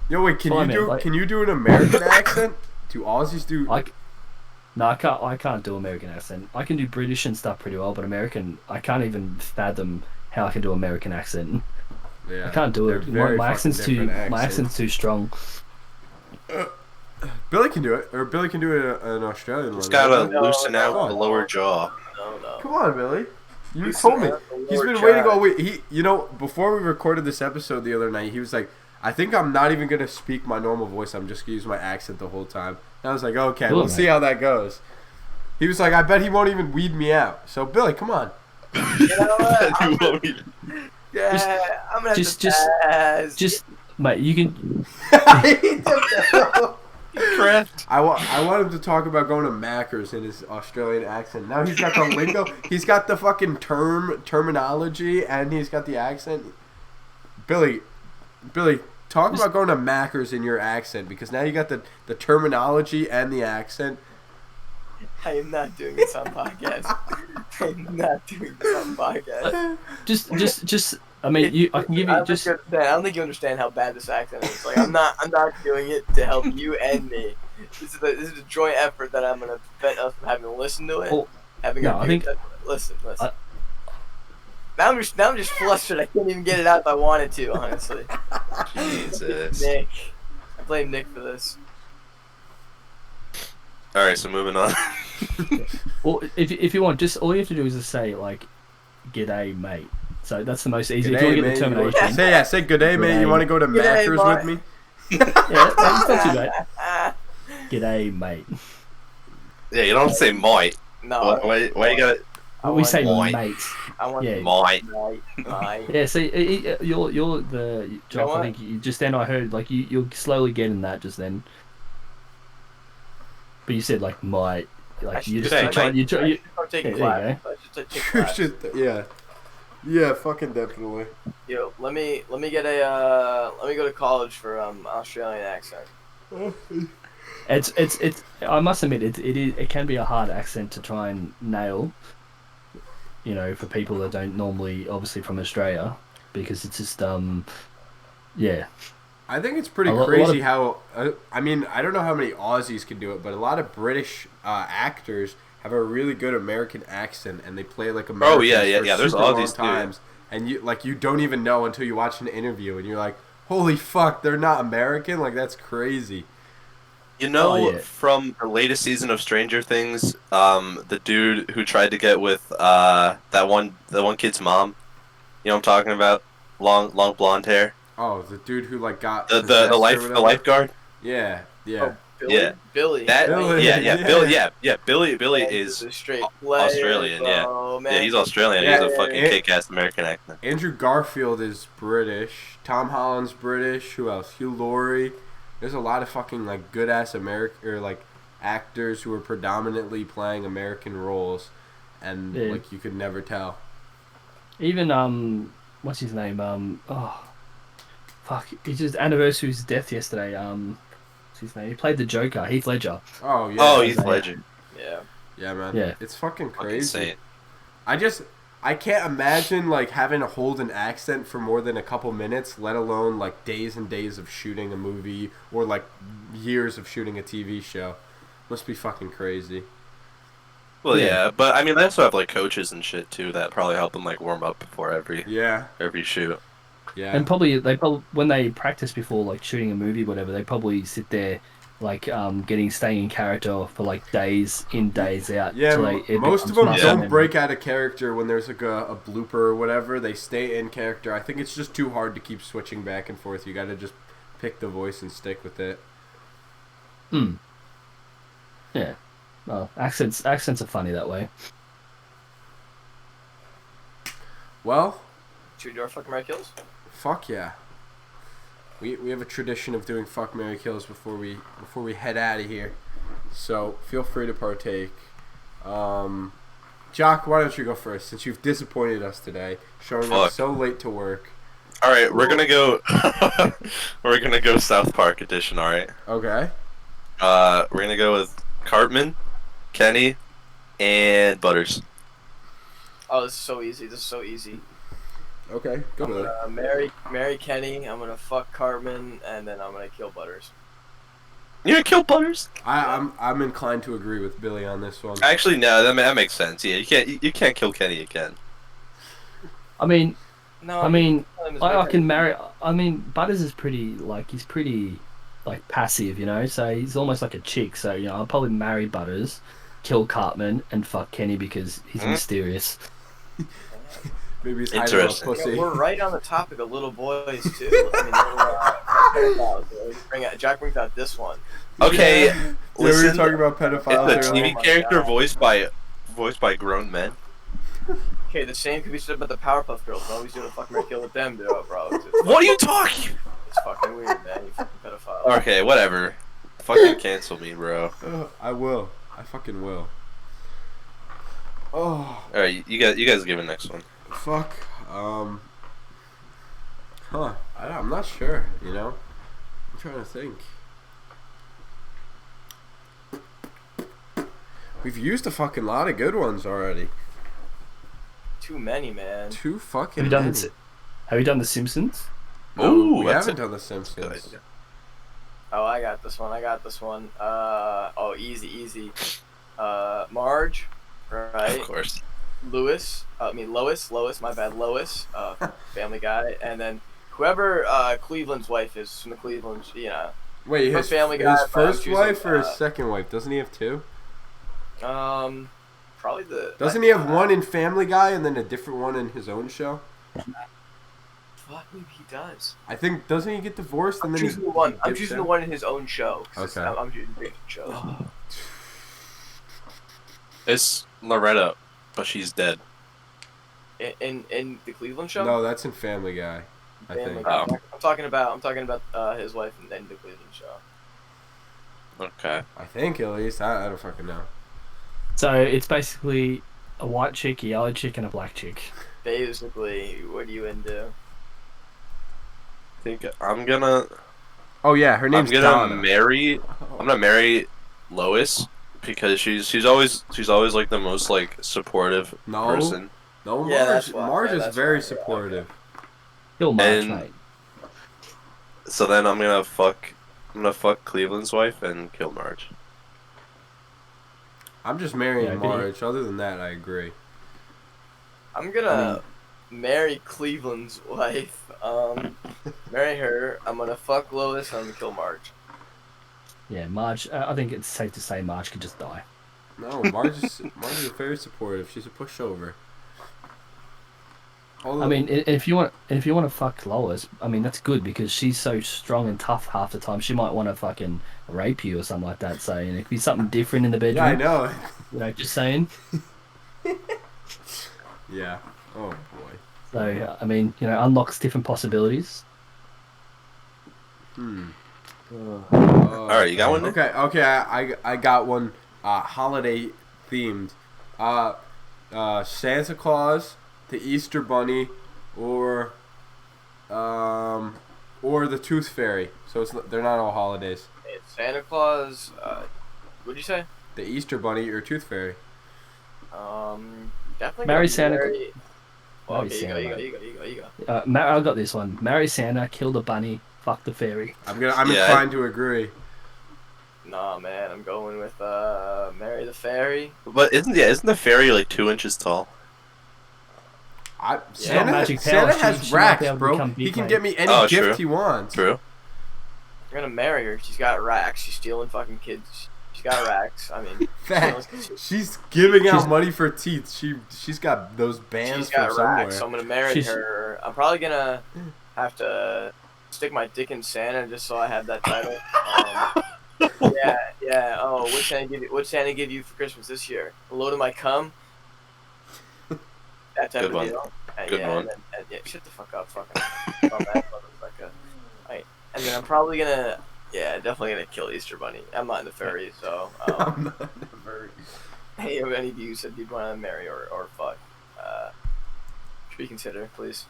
Yo, wait, can Fine, you do man, like- can you do an American accent? Do Aussies do? No, I can't do American accent. I can do British and stuff pretty well, but American, I can't even fathom how I can do American accent. Yeah, I can't do they're it. very My fucking accent's too different accents. strong. Billy can do it, or Billy can do it an Australian Just one. gotta No, loosen out no, the lower jaw. No. Come on, Billy. You Loosen told me. out the He's lower been waiting jaw. all week. Before we recorded this episode the other night, he was like, I think I'm not even going to speak my normal voice. I'm just going to use my accent the whole time. And I was like, okay, Cool, we'll man. see how that goes. He was like, I bet he won't even weed me out. So, Billy, come on. You know what? You won't be- Yeah, I'm gonna have just- to pass. Just, mate, you can. Correct. I want him to talk about going to Macca's in his Australian accent. Now he's got the lingo. He's got the fucking terminology, and he's got the accent. Billy, talk about going to Macca's in your accent, because now you got the terminology and the accent. I am not doing this on podcast. I'm not doing this on podcast. Just. I mean, I can give I you don't just. think you understand. I don't think you understand how bad this accent is. Like, I'm not doing it to help you and me. This is a joint effort that I'm gonna prevent us from having to listen to it. Well, Having no, a I think- listen. Now I'm just flustered. I can't even get it out if I wanted to. Honestly, Jesus. Nick, I blame Nick for this. All right, so moving on. Well, if you want, just all you have to do is just say like, "G'day, mate." So that's the most easy. If you G'day, want to get the mate. termination, Say good day, mate. You want to go to G'day, Macca's mate. with me? yeah, it's not too bad. G'day, mate. Yeah, you don't say might. No, Why you gotta We say mate. mate. I want Yeah. might? Mate. Yeah, see, you're the Jock. what? I think you, just then I heard like you're slowly getting that just then. But you said like might, I like should you just just say, try. I should start taking Yeah, there you classes. I should start taking You classes. should- yeah, fucking definitely. Yo, let me get a let me go to college for Australian accent. It's. I must admit, it can be a hard accent to try and nail. You know, for people that don't normally, obviously from Australia, because it's just yeah. I think it's pretty A lot crazy of- how. I mean, I don't know how many Aussies can do it, but a lot of British actors have a really good American accent, and they play like Americans yeah. for There's super long Aussies too, yeah. times, and you don't even know until you watch an interview, and you're like, holy fuck, they're not American. Like, that's crazy. You know, Oh, yeah. from the latest season of Stranger Things, the dude who tried to get with that one kid's mom. You know what I'm talking about? Long blonde hair. Oh, the dude who like got The possessed or the whatever? lifeguard. Yeah. Oh, Billy? Yeah. Billy. That Billy, yeah yeah. Billy This is a straight Australian, player, yeah. bro, man. yeah, he's Australian. Yeah, He's a fucking it- kick-ass American accent. Andrew Garfield is British. Tom Holland's British. Who else? Hugh Laurie. There's a lot of fucking like good ass American or like actors who are predominantly playing American roles, and Yeah. like you could never tell. Even what's his name? Fuck, he just anniversary of his death yesterday. What's his name? He played the Joker, Heath Ledger. Oh yeah. Oh, Heath yeah. Ledger. Yeah. Yeah, man. Yeah. It's fucking Fucking crazy. saint. I can't imagine like having to hold an accent for more than a couple minutes, let alone like days and days of shooting a movie or like years of shooting a TV show. Must be fucking crazy. Well, Yeah. yeah, but I mean, they also have like coaches and shit too that probably help them like warm up before every Yeah. shoot. Yeah. And probably when they practice before like shooting a movie, whatever, they probably sit there like staying in character for like days in, days out. Yeah, till it most of becomes them muscle don't memory. break out of character when there's like a blooper or whatever. They stay in character. I think it's just too hard to keep switching back and forth. You got to just pick the voice and stick with it. Yeah. Well, accents are funny that way. Well, Should we do our fucking Mary Kills? fuck yeah. We have a tradition of doing fuck Mary Kills before we head out of here. So feel free to partake. Jock, why don't you go first since you've disappointed us today, showing up Fuck. so late to work. All right, we're gonna go. We're gonna go South Park edition. All right. Okay. We're gonna go with Cartman, Kenny, and Butters. Oh, this is so easy. This is so easy. Okay. Go I'm with it. gonna marry Kenny. I'm gonna fuck Cartman, and then I'm gonna kill Butters. You gonna kill Butters? I'm inclined to agree with Billy on this one. Actually, no. That makes sense. Yeah, you can't kill Kenny again. I mean, No, I his can name is marry. I mean, Butters is pretty like he's pretty. like passive, you know. So he's almost like a chick. So I'll probably marry Butters, kill Cartman, and fuck Kenny because he's Hmm? mysterious. Maybe he's hiding a Interesting. pussy. We're right on the topic of little boys too. I mean, little, pedophiles. Jack brings out this one. Okay, Yeah, we were listen. talking about pedophiles It's a earlier. TV Oh my character God. voiced by grown men. Okay, the same could be said about the Powerpuff Girls. Nobody's doing a fucking Mary Kill with them, bro. What are you talking? It's fucking weird, man. You fucking pedophile. Okay, whatever. Fucking cancel me, bro. I will. I fucking will. Oh, All right, you guys give the next one. fuck. I'm not sure, you know? I'm trying to think. We've used a fucking lot of good ones already. Too many, man. Too fucking Have you done many. Have you done The Simpsons? No, Ooh, we that's haven't a done The Simpsons. good. Oh, I got this one. Easy. Marge, right? Of course. Lois, my bad, Lois, Family Guy, and then whoever Cleveland's wife is from the Cleveland's, Wait, For his, Family Guy, his but I'm first choosing, wife or his second wife? Doesn't he have two? probably the. Doesn't he have one in Family Guy and then a different one in his own show? Fuck, maybe he does. I think, doesn't he get divorced and I'm then choosing the one. I'm dips choosing out? the one in his own show. Okay. I'm choosing the show. It's Loretta, but she's dead. In the Cleveland show. No, that's in Family Guy. I Family think. Guy. I'm talking about his wife and then the Cleveland show. Okay. I think at least. I don't fucking know. So it's basically a white chick, a yellow chick, and a black chick. Basically, what are you into? I think I'm gonna Oh yeah, her name's Donna. I'm gonna marry Lois because she's always like the most like supportive No. person. No, Yeah, Marge. that's why. Marge Yeah, is that's very why. Yeah, supportive. Kill Marge, And- mate. So then I'm gonna fuck Cleveland's wife and kill Marge. I'm just marrying Yeah, but he- Marge. Other than that, I agree. I'm gonna marry Cleveland's wife. Marry her. I'm gonna fuck Lois. And I'm gonna kill Marge. Yeah, Marge. I think it's safe to say Marge could just die. No, Marge is very supportive. She's a pushover. Although, I mean, if you want to fuck Lois, I mean that's good because she's so strong and tough half the time. She might want to fucking rape you or something like that. So, it could be something different in the bedroom. yeah, I know. Just saying. Yeah. Oh boy. So, I mean, unlocks different possibilities. All Alright, you got one? Nick? Okay. I got one. Holiday themed. Santa Claus, the Easter Bunny, or the Tooth Fairy. So they're not all holidays. It's Santa Claus. What'd you say? The Easter Bunny or Tooth Fairy. Definitely. Marry gonna Santa. marry- Well, Marry okay, Santa. you go. I got this one. Marry Santa, kill the bunny, fuck the fairy. I'm Yeah. inclined to agree. Nah, man, I'm going with marry the fairy. But isn't the fairy like 2 inches tall? Santa, magic Santa powers. has She might racks, be able to bro. become He big, can mate. get me any Oh, gift true. he wants. True. I'm gonna marry her. She's got racks. She's stealing fucking kids. She's got racks. I mean, Fact. She's giving out money for teeth. She's got those bands she's got from somewhere. racks. So I'm gonna marry She's- her. I'm probably gonna have to stick my dick in Santa just so I have that title. Yeah. Oh, what Santa give you for Christmas this year? A load of my cum. That type Good of one. deal. And Good yeah, one. And then, shut the fuck up, fucking. Dumbass motherfucker. Right. And then I'm probably gonna, definitely gonna kill Easter Bunny. I'm not in the fairy, so. I'm not never. Hey, if any of you said you'd want to marry or fuck, reconsider, please.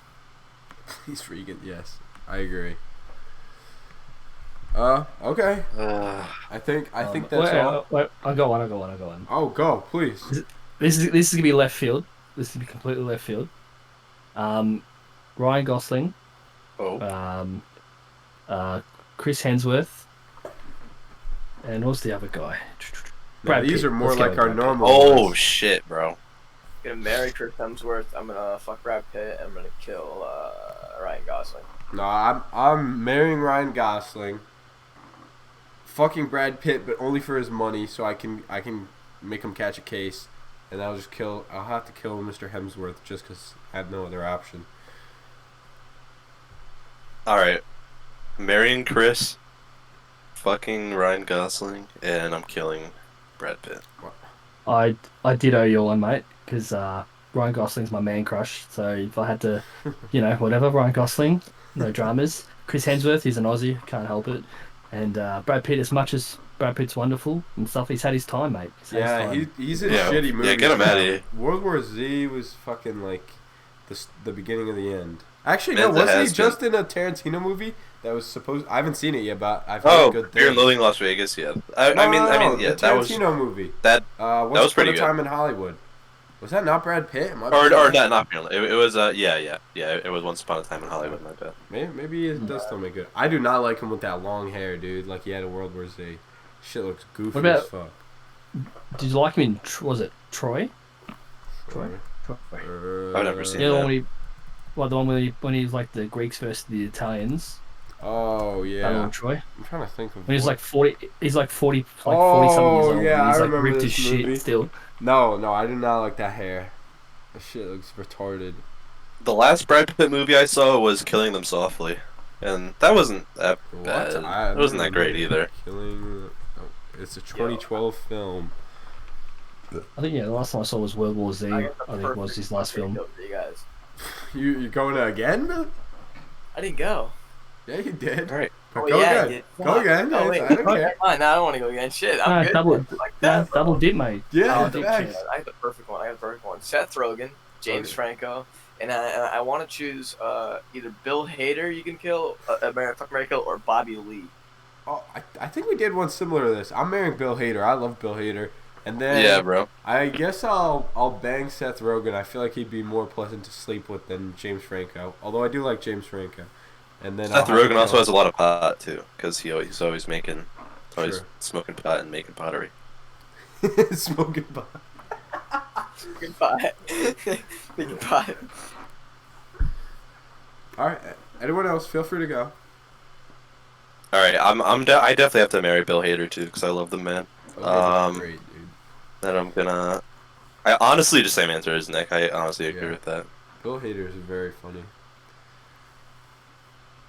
He's freaking. Yes, I agree. Okay. I think that's all. Wait, I got one. Oh, go please. This is gonna be left field. This is gonna be completely left field. Ryan Gosling, Oh. Chris Hemsworth, and what's the other guy? No, Brad these Pitt. are more Let's go like with our Brad Pitt. normal. Oh ones. shit, bro. I'm gonna marry Chris Hemsworth. I'm gonna fuck Brad Pitt. And I'm gonna kill Ryan Gosling. No, I'm marrying Ryan Gosling. fucking Brad Pitt, but only for his money, so I can make him catch a case, and I'll have to kill Mr. Hemsworth just because I have no other option. All right, marrying Chris, fucking Ryan Gosling, and I'm killing Brad Pitt. I did owe you one, mate, because Ryan Gosling's my man crush. So if I had to, whatever, Ryan Gosling, no dramas. Chris Hemsworth, he's an Aussie, can't help it. And Brad Pitt, as much as Brad Pitt's wonderful and stuff, he's had his time, mate. He's in shitty movies. Yeah, get him out of here. World War Z was fucking like the beginning of the end. Actually, no, wasn't he just in a Tarantino movie that was supposed? I haven't seen it yet, but I've heard good things. Fear and Loathing in Las Vegas. Yeah, I mean, yeah, the that was Tarantino movie. That was pretty good. Time in Hollywood. Was that not Brad Pitt? Or not Fear and Loathing. It was yeah. It was Once Upon a Time in Hollywood. My bad. Maybe it does still make good. I do not like him with that long hair, dude. Like he had in World War Z. Shit looks goofy as fuck. Did you like him in? Was it Troy? Troy. I've never seen the that. one the one when he's like the Greeks versus the Italians. Oh yeah. That Troy. I'm trying to think of. When he's like 40, he's like 40, like 40 something years old. Yeah, and he's I like remember ripped this his movie. shit still. No, I do not like that hair. That shit looks retarded. The last Brad Pitt movie I saw was Killing Them Softly, and that wasn't that bad. It wasn't that great either. It's a 2012 film. I think the last time I saw was World War Z. I think was his last film. You guys. You going again, Bill? I didn't go. Yeah, you did. All right. But go again. Go again. Oh, wait. I don't care. Fine, now I don't want to go again. Shit, I'm good. Double dip, mate. Yeah, I have the perfect one. Seth Rogen, James Franco, and I want to choose either Bill Hader you can kill, America, or Bobby Lee. Oh, I think we did one similar to this. I'm marrying Bill Hader. I love Bill Hader. And then yeah, bro. I guess I'll bang Seth Rogen. I feel like he'd be more pleasant to sleep with than James Franco. Although I do like James Franco. And then Seth Rogen also has a lot of pot too, because he's always smoking pot and making pottery. Smoking pot. Smoking pot. Making pot. All right. Anyone else? Feel free to go. All right, I definitely have to marry Bill Hader too, because I love the man. Great, dude. Then I honestly just same answer as Nick. I honestly agree with that. Bill Hader is very funny.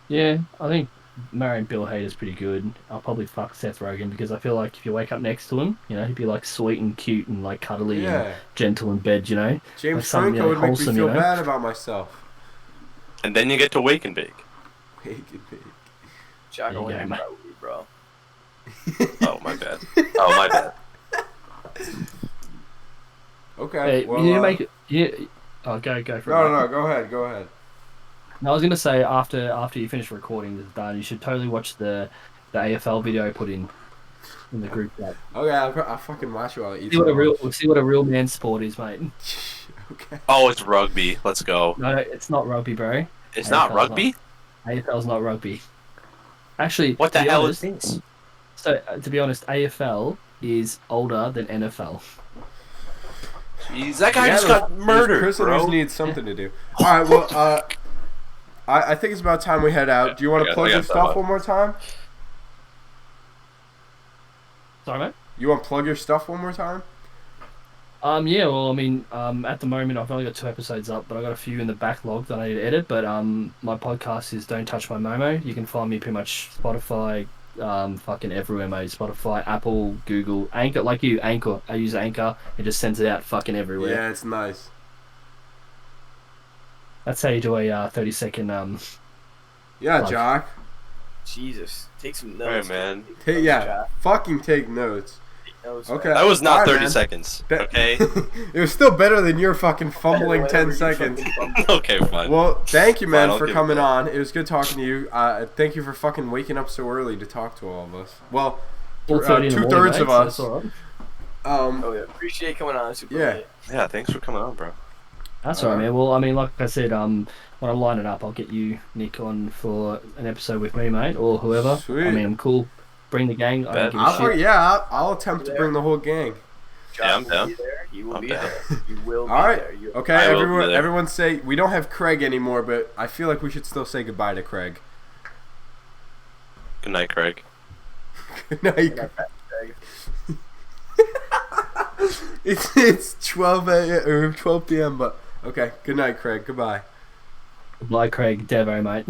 Yeah, I think marrying Bill Hader's pretty good. I'll probably fuck Seth Rogen because I feel like if you wake up next to him, he'd be like sweet and cute and like cuddly and gentle in bed, James like Franco would make wholesome, me feel bad about myself. And then you get to wake and bake. Wake and bake. Jack, I want to about weed, bro. Oh, my bad. Oh, my bad. Okay. Hey, well, you make it. Yeah. Oh, go for it. No, go ahead. No, I was gonna say after you finish recording this done, you should totally watch the AFL video I put in the group chat. Okay, I'll fucking watch you while I eat. See what a real man's sport is, mate. Okay. Oh, it's rugby. Let's go. No, it's not rugby, bro. It's not rugby? AFL's not rugby. Actually, what the hell is this? So, to be honest, AFL is older than NFL. Jeez, that guy just got murdered, prisoners bro. need something to do. All right, well, I think it's about time we head out. Do you want to plug your stuff one more time? Sorry, mate? You want to plug your stuff one more time? Yeah, well, I mean, at the moment I've only got 2 episodes up, but I've got a few in the backlog that I need to edit. But my podcast is Don't Touch My Momo. You can find me pretty much Spotify, fucking everywhere, mate. Spotify, Apple, Google, Anchor. Like you, Anchor. I use Anchor. It just sends it out fucking everywhere. Yeah, it's nice. That's how you do a 30-second Yeah, plug. Jock. Jesus, take some notes. Hey, man. Fucking take notes. Okay. That was not 30 man. seconds. Okay. It was still better than your fucking fumbling 10 seconds. Okay, fine. Well, thank you, man, Fine, for coming on. It was good talking to you. Thank you for fucking waking up so early to talk to all of us. Well, 2/3 of us. So right. Oh yeah, appreciate coming on. Super late. Yeah, thanks for coming on, bro. That's all right, man. Well, I mean, like I said, when I line it up, I'll get you, Nick, on for an episode with me, mate, or whoever. Sweet. I mean, I'm cool. Bring the gang. I don't give a shit. I'll attempt to bring the whole gang. Yeah, I'm down. You will be there. You will be All right. there. Okay, everyone say, we don't have Craig anymore, but I feel like we should still say goodbye to Craig. Good night, Craig. Good night. Good night, Greg. It's 12 a.m. or 12 p.m. But okay. Good night, Craig. Goodbye. Like Craig, Devo, mate.